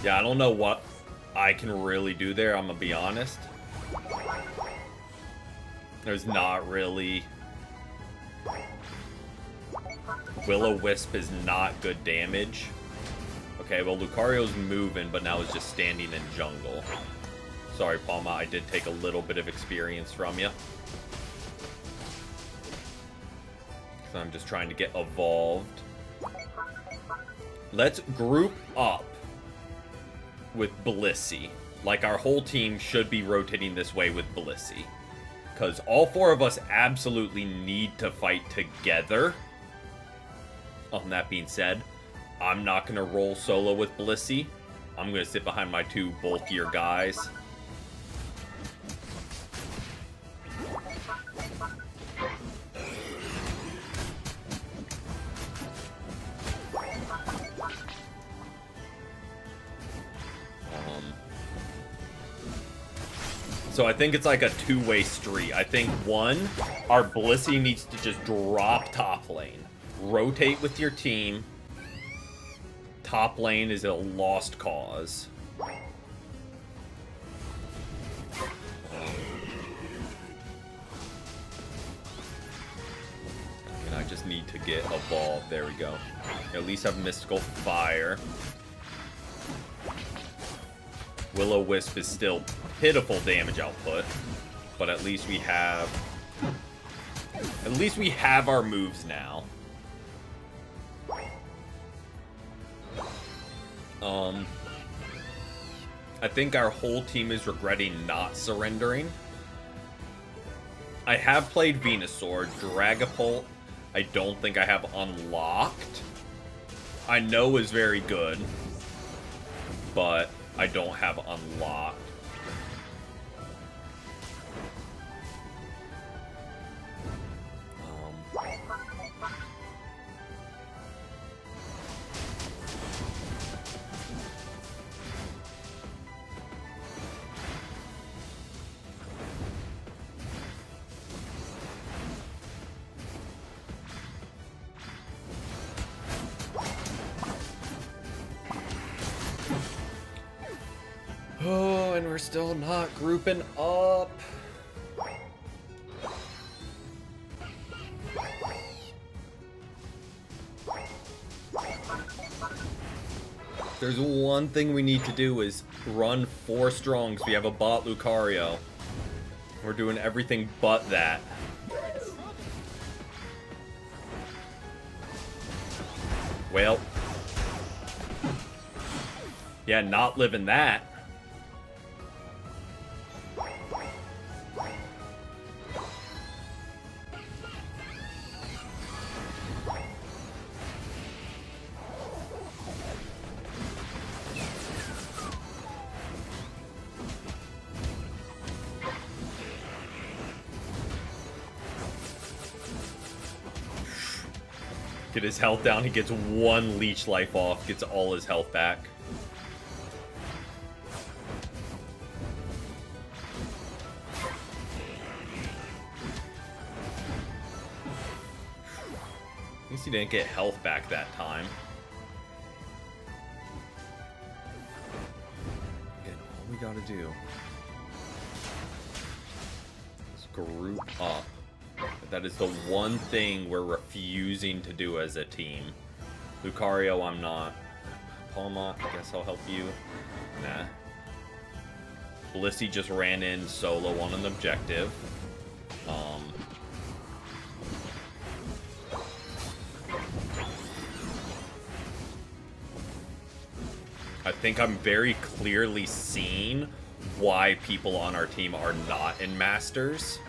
Yeah, I don't know what I can really do there, I'm gonna be honest. There's not really... Will-O-Wisp is not good damage. Okay, well, Lucario's moving, but now is just standing in jungle. Sorry, Palma, I did take a little bit of experience from you. So I'm just trying to get evolved. Let's group up with Blissey. Like, our whole team should be rotating this way with Blissey. Because all 4 of us absolutely need to fight together. That being said, I'm not going to roll solo with Blissey. I'm going to sit behind my 2 bulkier guys. So I think it's like a 2-way street. I think, 1, our Blissey needs to just drop top lane. Rotate with your team. Top lane is a lost cause. just need to get evolved. There we go. At least have Mystical Fire. Will-O-Wisp is still pitiful damage output, but at least we have our moves now. I think our whole team is regretting not surrendering. I have played Venusaur. Dragapult, I don't think I have unlocked. I know is very good, but I don't have unlocked. Oh, and we're still not grouping up. There's one thing we need to do is run 4 strongs. We have a bot Lucario. We're doing everything but that. Well. Yeah, not living that. Get his health down. He gets 1 leech life off. Gets all his health back. At least he didn't get health back that time. Again, all we gotta do is group up. That is the one thing we're refusing to do as a team. Lucario, I'm not. Palma, I guess I'll help you. Nah. Blissey just ran in solo on an objective. I think I'm very clearly seeing why people on our team are not in Masters.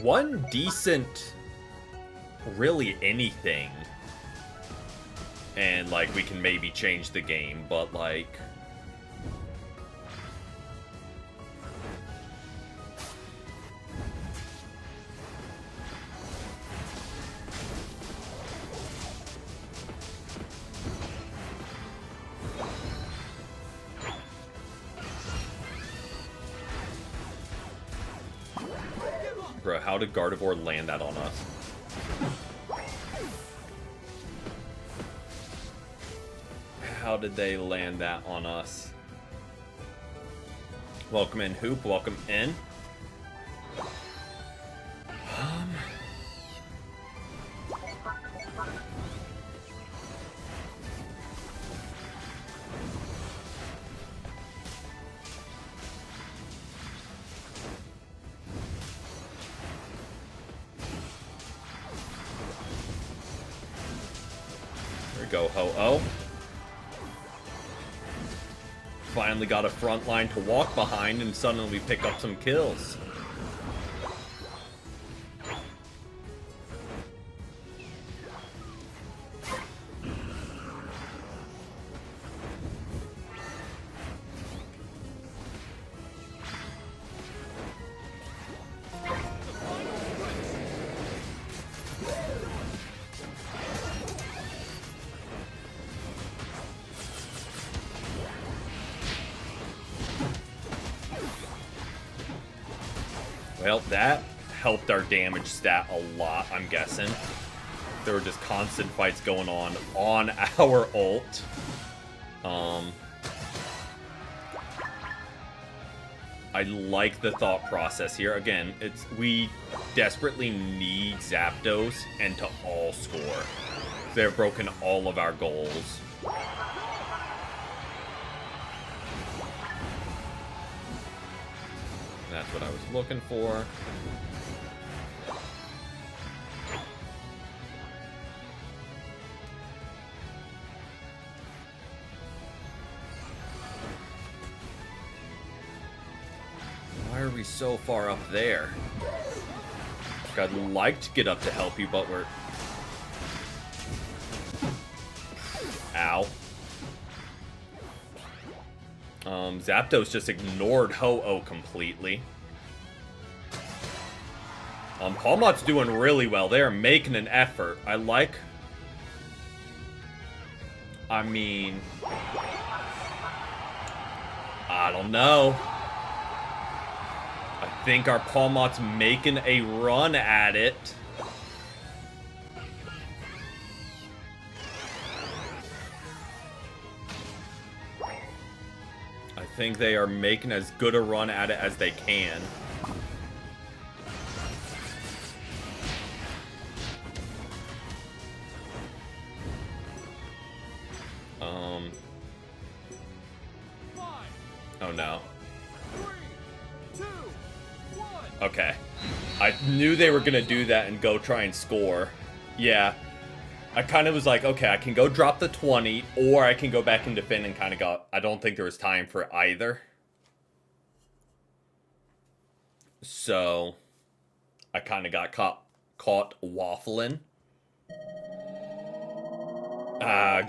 One decent, really anything, and like we can maybe change the game, but like bro, how did Gardevoir land that on us? How did they land that on us? Welcome in, Hoop. Welcome in. Go Ho-Oh. Finally got a front line to walk behind and suddenly pick up some kills. Well, that helped our damage stat a lot, I'm guessing. There were just constant fights going on our ult. I like the thought process here. Again, we desperately need Zapdos and to all score. They've broken all of our goals. That's what I was looking for. Why are we so far up there? I'd like to get up to help you, but we're... Ow. Zapdos just ignored Ho-Oh completely. Pawmot's doing really well. They are making an effort. I mean... I don't know. I think our Pawmot's making a run at it. I think they are making as good a run at it as they can. Oh no. Okay. I knew they were gonna do that and go try and score. Yeah. I kind of was like, okay, I can go drop the 20, or I can go back and defend and kind of go... I don't think there was time for either. So, I kind of got caught waffling.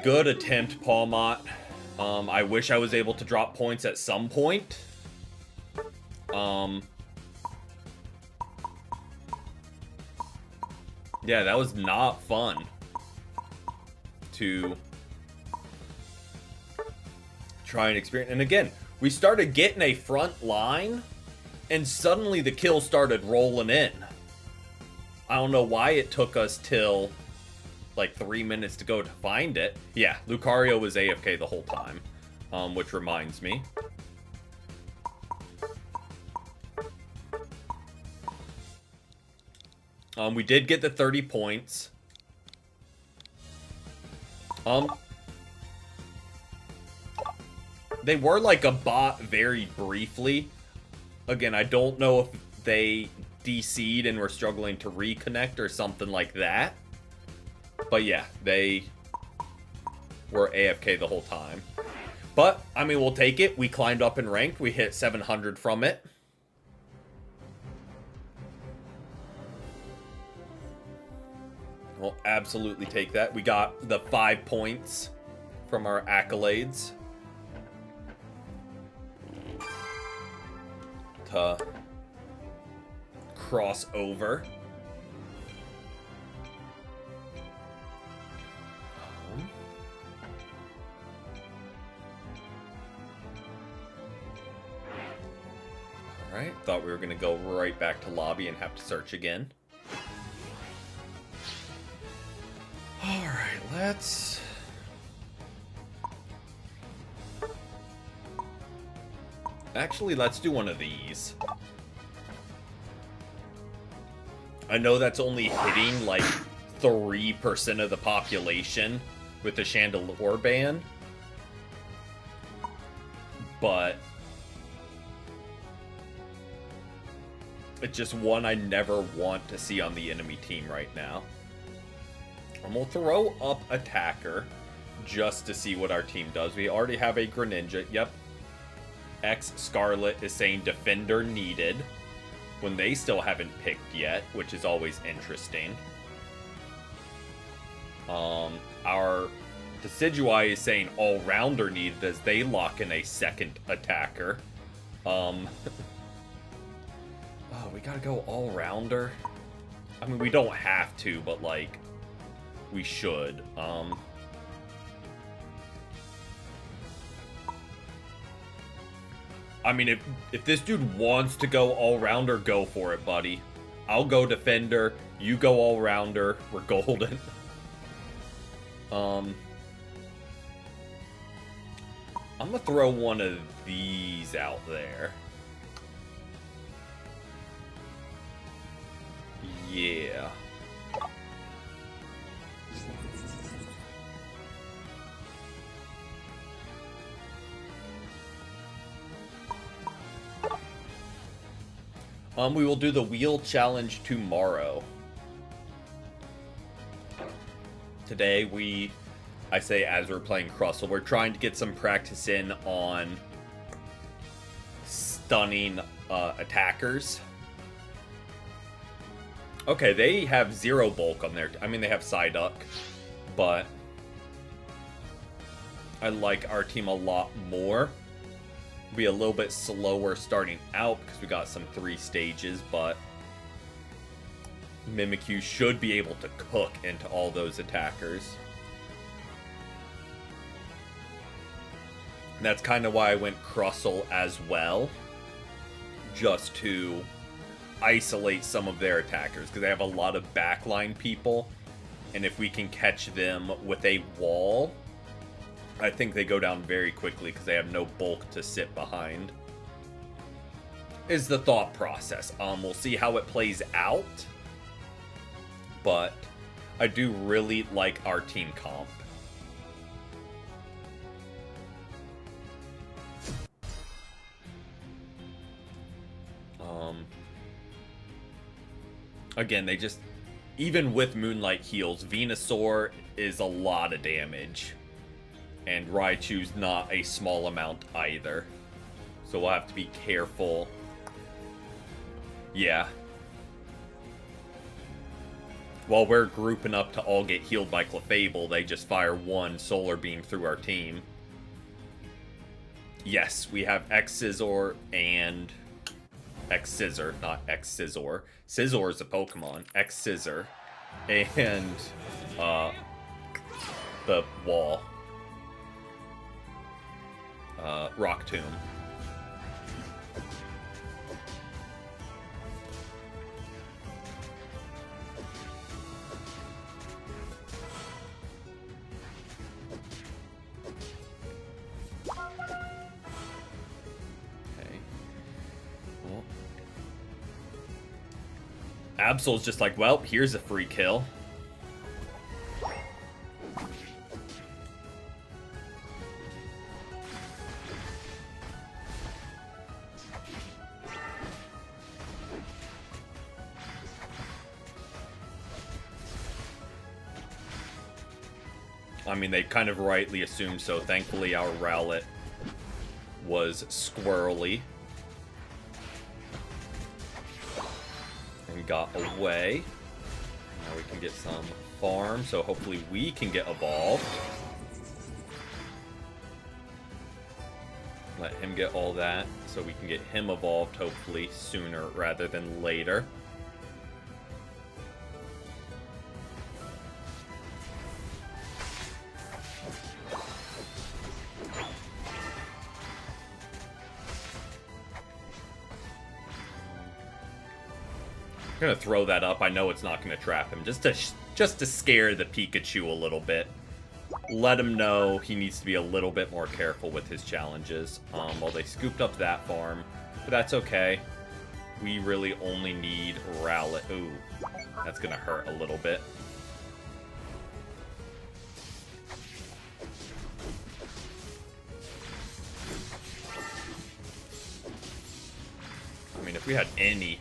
Good attempt, Pawmot. I wish I was able to drop points at some point. Yeah, that was not fun to try and experience. And again, we started getting a front line, and suddenly the kill started rolling in. I don't know why it took us till like 3 minutes to go to find it. Yeah, Lucario was AFK the whole time, which reminds me. We did get the 30 points. They were like a bot very briefly. Again, I don't know if they DC'd and were struggling to reconnect or something like that. But yeah, they were AFK the whole time. But, I mean, we'll take it. We climbed up in rank. We hit 700 from it. We'll absolutely take that. We got the 5 points from our accolades to cross over. Alright, thought we were going to go right back to lobby and have to search again. Alright, let's... Actually, let's do one of these. I know that's only hitting like 3% of the population with the Chandelure ban, but it's just one I never want to see on the enemy team right now. And we'll throw up Attacker just to see what our team does. We already have a Greninja. Yep. X Scarlet is saying Defender needed when they still haven't picked yet, which is always interesting. Our Decidueye is saying All-Rounder needed as they lock in a second attacker. Oh, we gotta go All-Rounder? I mean, we don't have to, but like, we should. I mean, if this dude wants to go all-rounder, go for it, buddy. I'll go defender, you go all-rounder, we're golden. I'm gonna throw one of these out there. We will do the wheel challenge tomorrow. Today I say as we're playing Crustle, we're trying to get some practice in on stunning attackers. Okay, they have 0 bulk on their... I mean, they have Psyduck, but I like our team a lot more. Be a little bit slower starting out because we got some 3 stages, but Mimikyu should be able to cook into all those attackers. And that's kind of why I went Crustle as well, just to isolate some of their attackers, because they have a lot of backline people, and if we can catch them with a wall, I think they go down very quickly because they have no bulk to sit behind. Is the thought process. We'll see how it plays out, but I do really like our team comp. Again, they just, even with Moonlight heals, Venusaur is a lot of damage. And Raichu's not a small amount either. So we'll have to be careful. Yeah. While we're grouping up to all get healed by Clefable, they just fire 1 Solar Beam through our team. Yes, we have X-Scissor and... X-Scissor, not X-Scissor. Scizor is a Pokemon. X-Scissor. And, the wall. Rock Tomb. Absol's just like, well, here's a free kill. I mean, they kind of rightly assumed so. Thankfully, our Rowlet was squirrely and got away. Now we can get some farm, so hopefully we can get evolved. Let him get all that, so we can get him evolved hopefully sooner rather than later. I'm gonna throw that up. I know it's not gonna trap him, just to scare the Pikachu a little bit. Let him know he needs to be a little bit more careful with his challenges. Well, they scooped up that farm, but that's okay. We really only need Rowlet. Ooh, that's gonna hurt a little bit. I mean, if we had any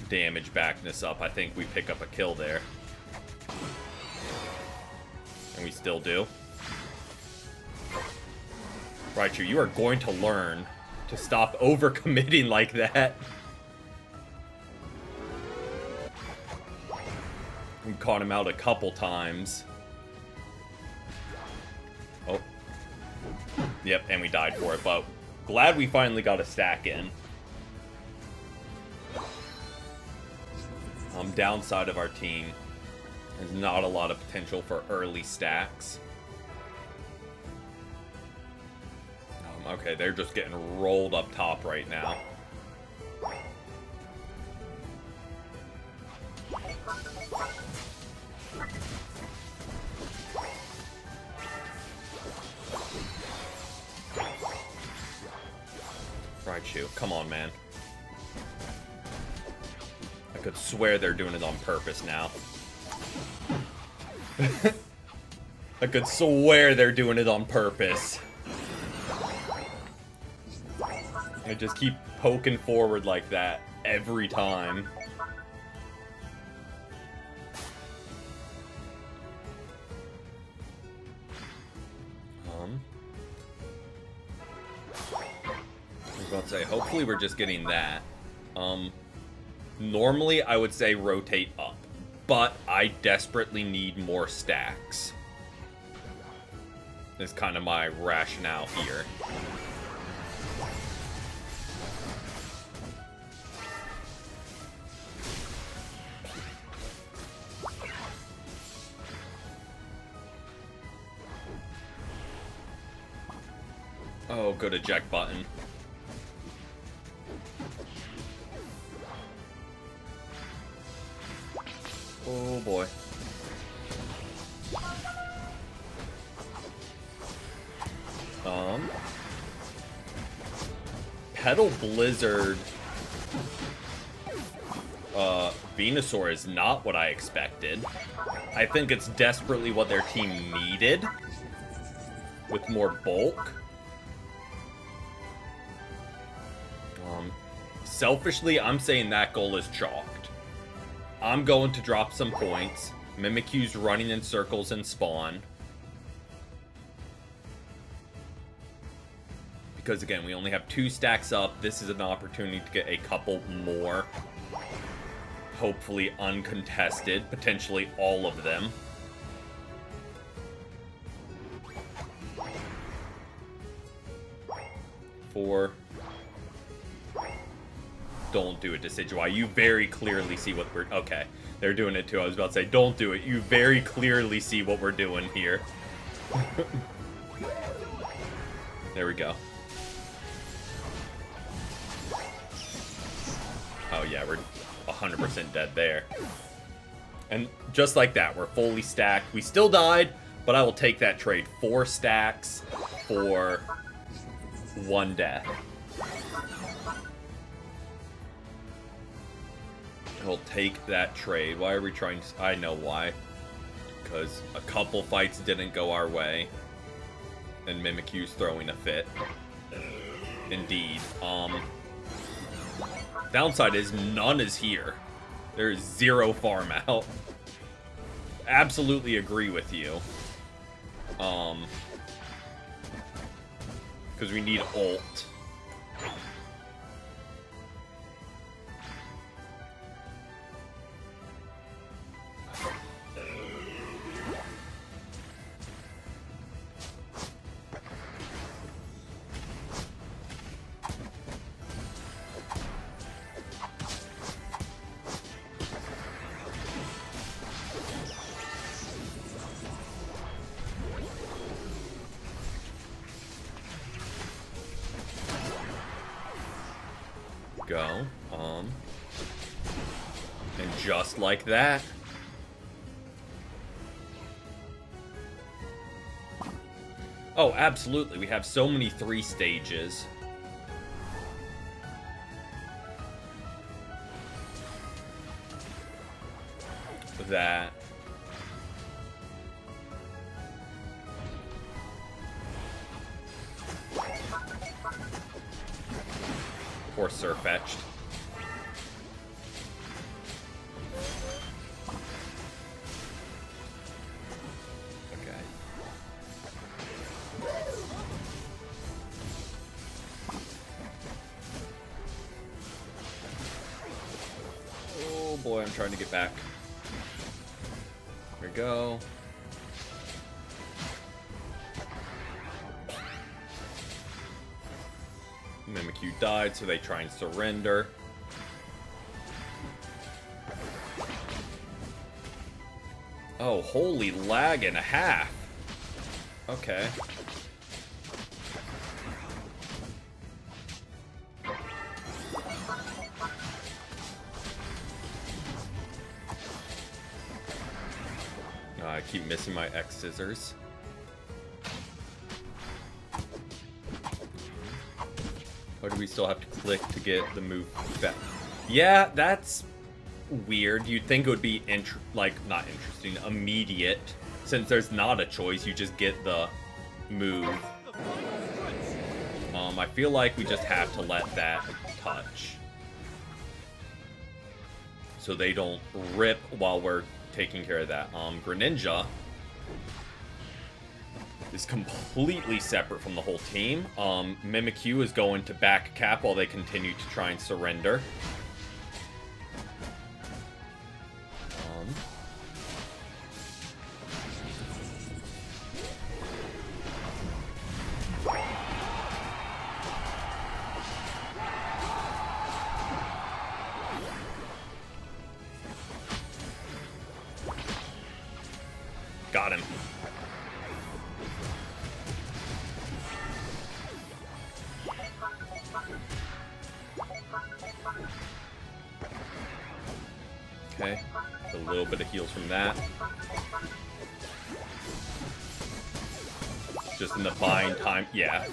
damage backing us up, I think we pick up a kill there. And we still do. Raichu, you are going to learn to stop overcommitting like that. We caught him out a couple times. Oh. Yep, and we died for it, but glad we finally got a stack in. Downside of our team, there's not a lot of potential for early stacks. Okay, they're just getting rolled up top right now. Raichu, come on, man. I could swear they're doing it on purpose now. I could swear they're doing it on purpose. I just keep poking forward like that every time. I was about to say, hopefully we're just getting that. Normally I would say rotate up, but I desperately need more stacks. Is kind of my rationale here. Oh, good eject button. Oh boy. Petal Blizzard Venusaur is not what I expected. I think it's desperately what their team needed with more bulk. Selfishly, I'm saying that goal is chalked. I'm going to drop some points. Mimikyu's running in circles and spawn. Because again, we only have 2 stacks up. This is an opportunity to get a couple more. Hopefully uncontested. Potentially all of them. Four. Don't do it, Decidueye. You very clearly see what we're... Okay, they're doing it too. I was about to say, don't do it. You very clearly see what we're doing here. There we go. Oh yeah, we're 100% dead there. And just like that, we're fully stacked. We still died, but I will take that trade. 4 stacks for 1 death. I'll take that trade. Why are we trying to... I know why. Because a couple fights didn't go our way. And Mimikyu's throwing a fit. Indeed. Downside is none is here. There's 0 farm out. Absolutely agree with you. Because we need ult. Go. And just like that. Oh, absolutely. We have so many 3 stages. That... Poor Sirfetch'd. Okay. Oh boy, I'm trying to get back. Here we go. Mimikyu died, so they try and surrender. Oh, holy lag and a half. Okay. I keep missing my X scissors. Or do we still have to click to get the move back? Yeah, that's weird. You'd think it would be not interesting, immediate. Since there's not a choice, you just get the move. I feel like we just have to let that touch. So they don't rip while we're taking care of that. Greninja is completely separate from the whole team. Mimikyu is going to back cap while they continue to try and surrender. Got him. Okay, a little bit of heals from that. Just in the buying time, yeah.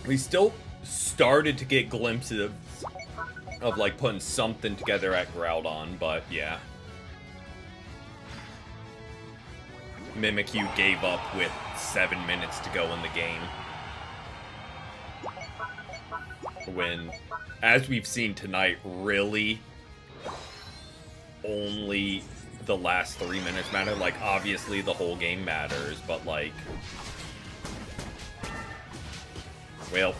We still started to get glimpses of like putting something together at Groudon, but yeah. Mimikyu gave up with 7 minutes to go in the game. When, as we've seen tonight, really only the last 3 minutes matter. Like, obviously the whole game matters, but like... Well...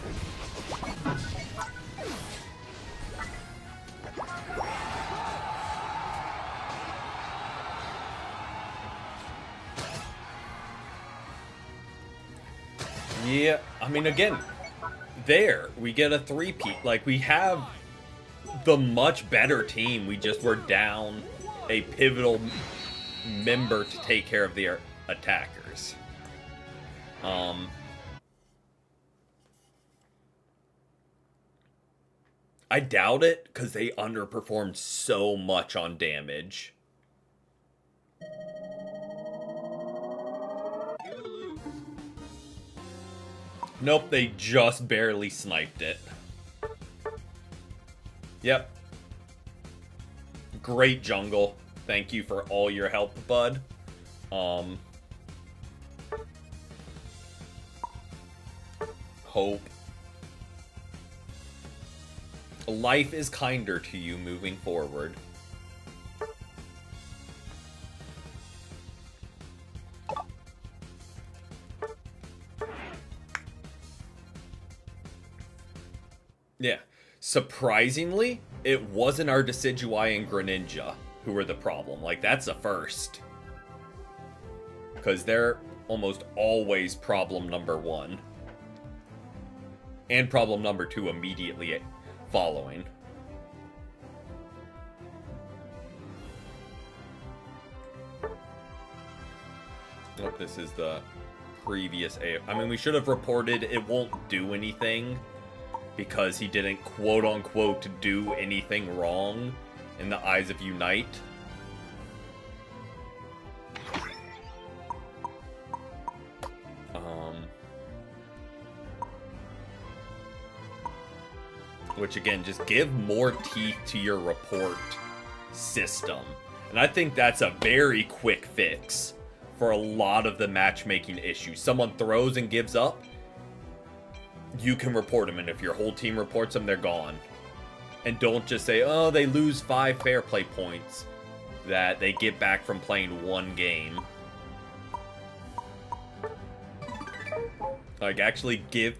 Yeah, I mean, again, there, we get a three-peat. Like, we have the much better team. We just were down a pivotal member to take care of the attackers. I doubt it, because they underperformed so much on damage. Nope, they just barely sniped it. Yep. Great jungle. Thank you for all your help, bud. Hope. Life is kinder to you moving forward. Yeah. Surprisingly, it wasn't our Decidueye and Greninja who were the problem. Like, that's a first. Because they're almost always problem number 1. And problem number 2 immediately following. Oh, this is the previous A. I mean, we should have reported it won't do anything because he didn't quote-unquote do anything wrong in the eyes of Unite. Which, again, just give more teeth to your report system. And I think that's a very quick fix for a lot of the matchmaking issues. Someone throws and gives up, you can report them, and if your whole team reports them, they're gone. And don't just say, oh, they lose 5 fair play points that they get back from playing 1 game. Like, actually give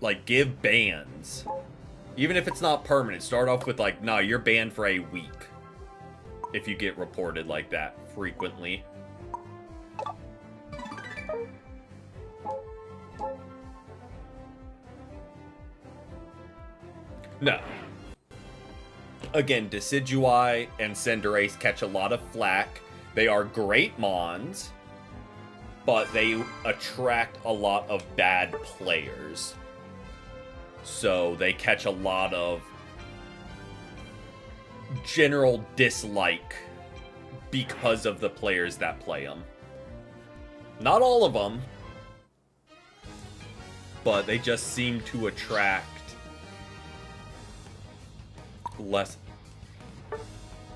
bans. Even if it's not permanent, start off with like, nah, you're banned for a week. If you get reported like that frequently. No. Again, Decidueye and Cinderace catch a lot of flack. They are great Mons, but they attract a lot of bad players. So they catch a lot of general dislike because of the players that play them. Not all of them, but they just seem to attract less.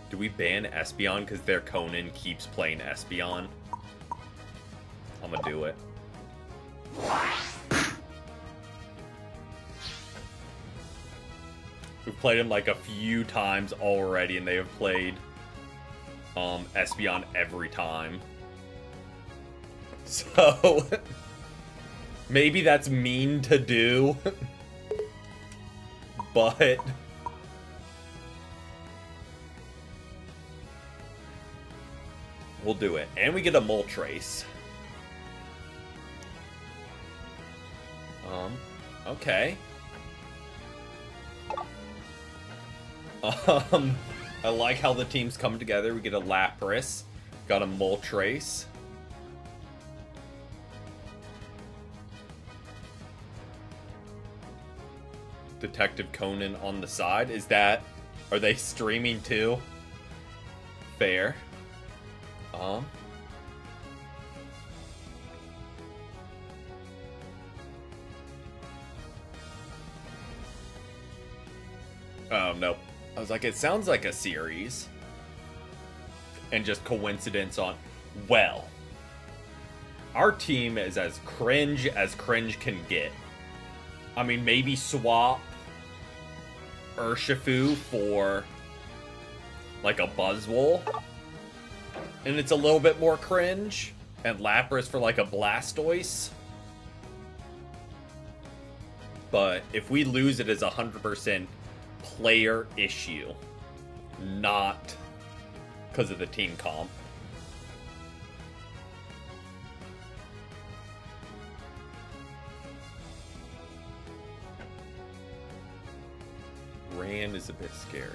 Do we ban Espeon because their Conan keeps playing Espeon? I'm gonna do it. We've played him like a few times already, and they have played Espeon every time. So maybe that's mean to do, but we'll do it. And we get a Moltres. Okay. I like how the teams come together. We get a Lapras, got a Moltres. Detective Conan on the side. Are they streaming too? Fair. Oh, no. I was like, it sounds like a series. And just coincidence on... Well. Our team is as cringe can get. I mean, maybe swap Urshifu for like a Buzzwole. And it's a little bit more cringe. And Lapras for like a Blastoise. But if we lose, it is 100% player issue, not because of the team comp. Rand is a bit scary.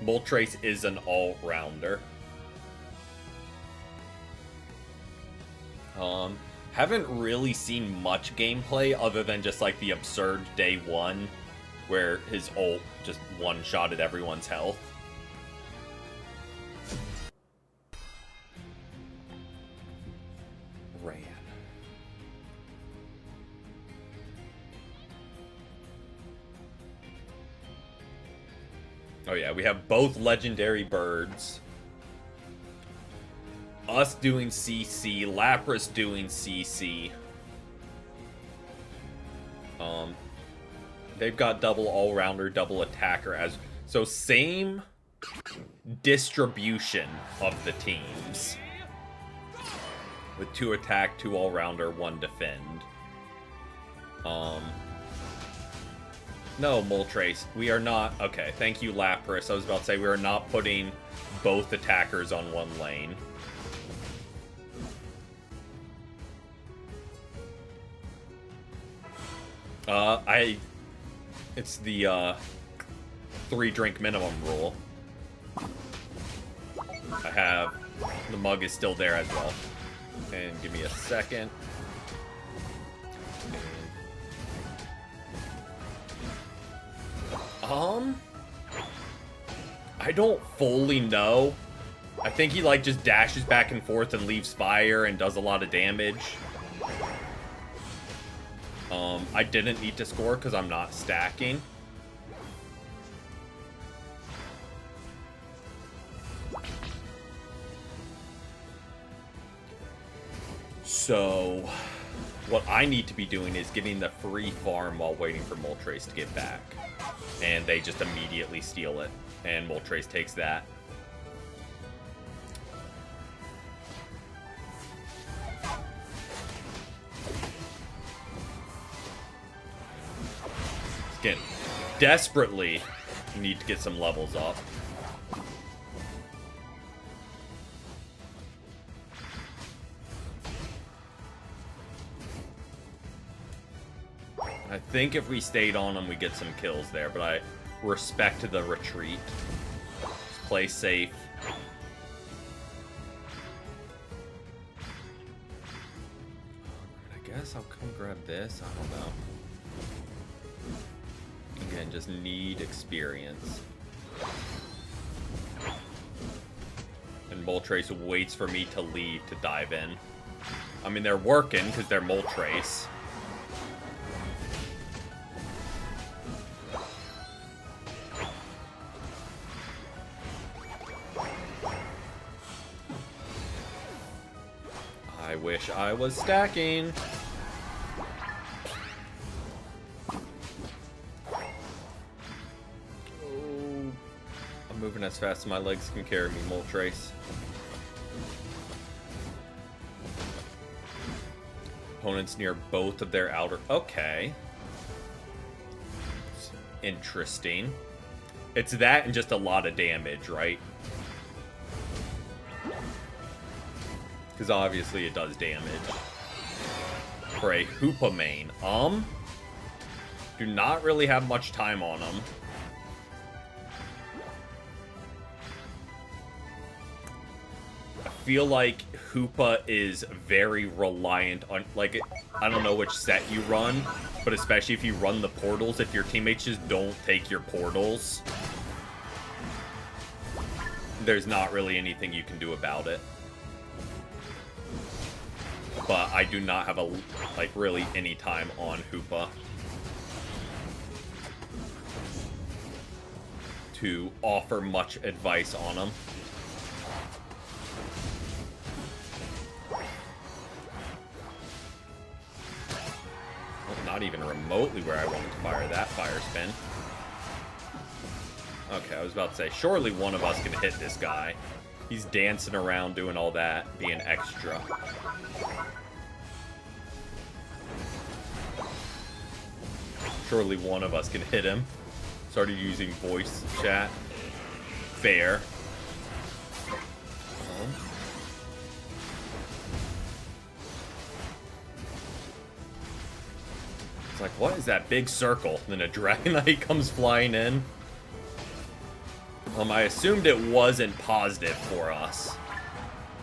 Moltres is an all-rounder. Haven't really seen much gameplay other than just like the absurd day one where his ult just one-shotted everyone's health. Ran. Oh yeah, we have both legendary birds. Us doing CC, Lapras doing CC. They've got double all-rounder, double attacker as so same distribution of the teams. With 2 attack, 2 all-rounder, 1 defend. No, Moltres, we are not okay, thank you, Lapras. I was about to say we are not putting both attackers on one lane. It's the 3 drink minimum rule. I have the mug is still there as well. And give me a second. I don't fully know. I think he like just dashes back and forth and leaves fire and does a lot of damage. I didn't need to score because I'm not stacking. So, what I need to be doing is getting the free farm while waiting for Moltres to get back. And they just immediately steal it. And Moltres takes that. Again, desperately need to get some levels up. I think if we stayed on them, we get some kills there, but I respect the retreat. Just play safe. I guess I'll come grab this. I don't know. Again, just need experience. And Moltres waits for me to leave to dive in. I mean, they're working because they're Moltres. which I was stacking. Oh, I'm moving as fast as my legs can carry me, Moltres. Opponents near both of their outer... Okay. Interesting. It's that and just a lot of damage, right? Because obviously it does damage. For a Hoopa main. Do not really have much time on them. I feel like Hoopa is very reliant on, like, I don't know which set you run, but especially if you run the portals, if your teammates just don't take your portals, there's not really anything you can do about it. But I do not have really any time on Hoopa to offer much advice on him. Not even remotely where I wanted to fire that fire spin. Okay, I was about to say, surely one of us can hit this guy. He's dancing around doing all that, being extra. Surely one of us can hit him. Started using voice chat. Fair. It's like, what is that big circle? And then a Dragonite comes flying in. I assumed it wasn't positive for us.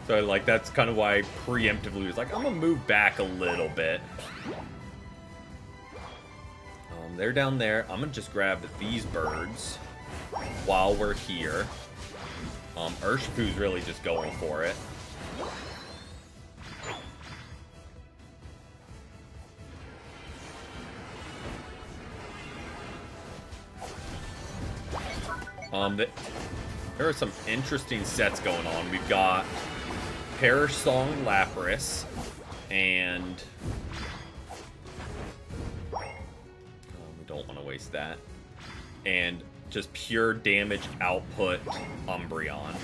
So, like, that's kind of why I preemptively was like, I'm gonna move back a little bit. They're down there. I'm gonna just grab these birds while we're here. Urshifu's really just going for it. There are some interesting sets going on. We've got Perish Song Lapras and we don't want to waste that. And just pure damage output Umbreon.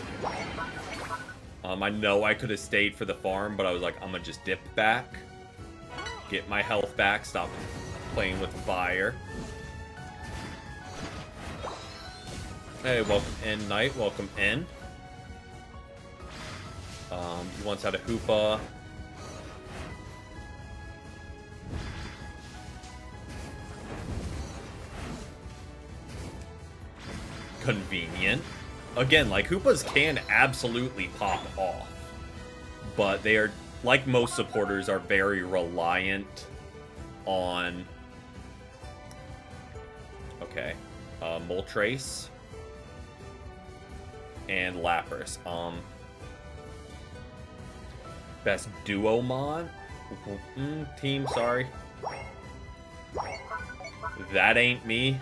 I know I could have stayed for the farm, but I was like, I'm gonna just dip back, get my health back, stop playing with fire. Hey, welcome in, Knight. Welcome in. You once had a Hoopa. Convenient. Again, like, Hoopas can absolutely pop off. But they are, like most supporters, are very reliant on... Okay. Moltres. And Lapras. Best Duomon? Team, sorry. That ain't me.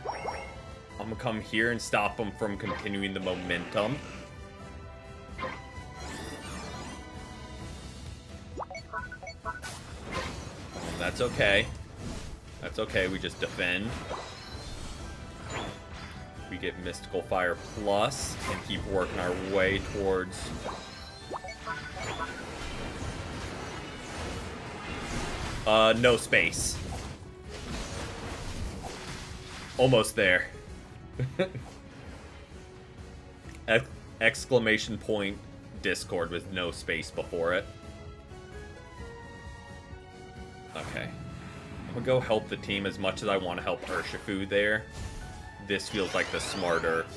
I'm gonna come here and stop them from continuing the momentum. That's okay. That's okay, we just defend. We get Mystical Fire Plus and keep working our way towards... no space. Almost there. Exclamation point Discord with no space before it. Okay. I'm gonna go help the team as much as I want to help Urshifu there. This feels like the smarter...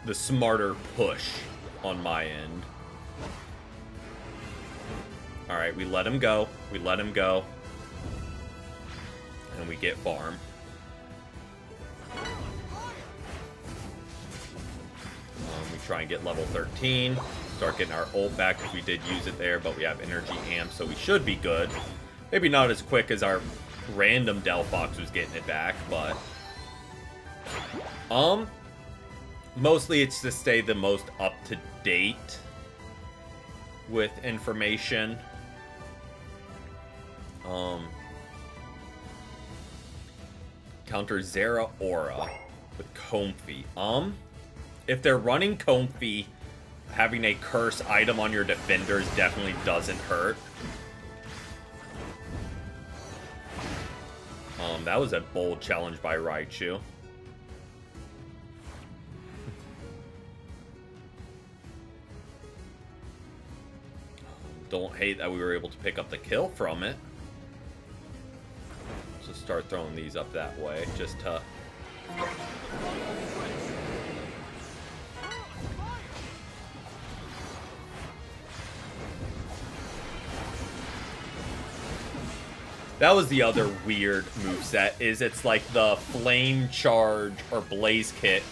the smarter push on my end. Alright, we let him go. We let him go. And we get farm. We try and get level 13. Start getting our ult back because we did use it there, but we have energy amp, so we should be good. Maybe not as quick as our random Delphox was getting it back, but mostly it's to stay the most up to date with information. Counter Zeraora with Comfey. If they're running Comfey, having a curse item on your defenders definitely doesn't hurt. That was a bold challenge by Raichu. Don't hate that we were able to pick up the kill from it. So start throwing these up that way, just to... That was the other weird moveset, is it's like the Flame Charge or Blaze Kick.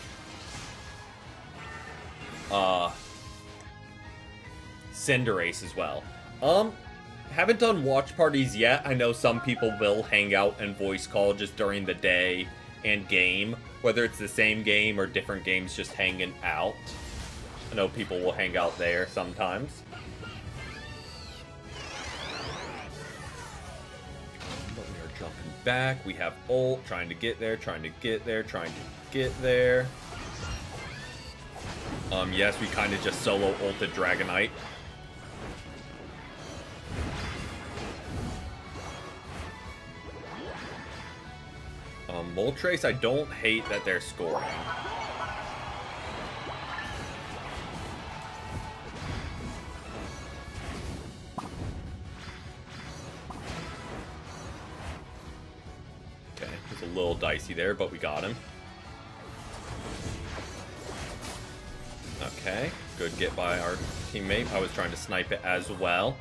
Cinderace as well. Haven't done watch parties yet. I know some people will hang out and voice call just during the day and game. Whether it's the same game or different games just hanging out. I know people will hang out there sometimes. Jumping back, we have ult, trying to get there, trying to get there, trying to get there. Yes, we kind of just solo ulted Dragonite. Moltres, I don't hate that they're scoring. A little dicey there, but we got him. Okay, good get by our teammate. I was trying to snipe it as well.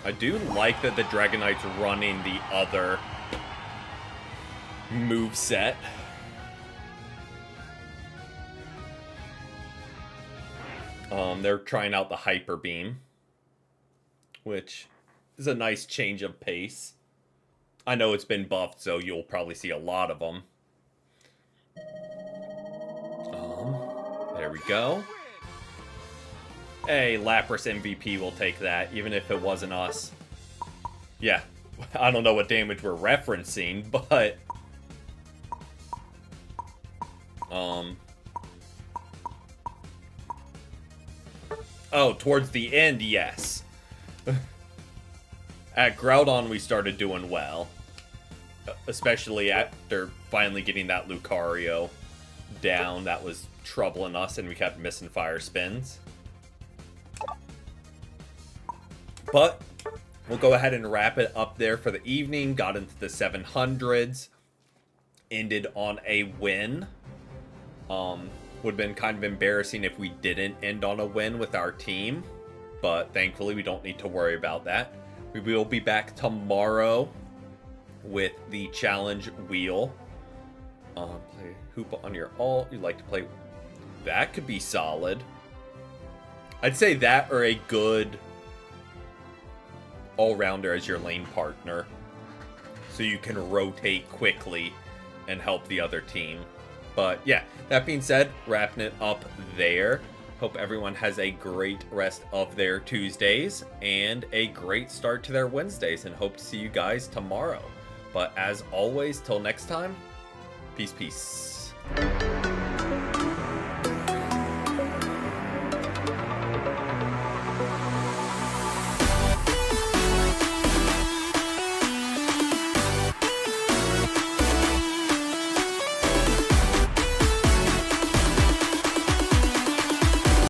I do like that the Dragonite's running the other moveset. They're trying out the Hyper Beam, which is a nice change of pace. I know it's been buffed, so you'll probably see a lot of them. There we go. Hey, Lapras MVP will take that, even if it wasn't us. Yeah, I don't know what damage we're referencing, but... Oh, towards the end, yes. At Groudon, we started doing well. Especially after finally getting that Lucario down. That was troubling us, and we kept missing fire spins. But we'll go ahead and wrap it up there for the evening. Got into the 700s. Ended on a win. Would have been kind of embarrassing if we didn't end on a win with our team. But thankfully, we don't need to worry about that. We will be back tomorrow with the challenge wheel. Play Hoopa on your ult. You'd like to play... That could be solid. I'd say that or a good all-rounder as your lane partner. So you can rotate quickly and help the other team. But yeah, that being said, wrapping it up there. Hope everyone has a great rest of their Tuesdays and a great start to their Wednesdays, and hope to see you guys tomorrow. But as always, till next time, peace, peace.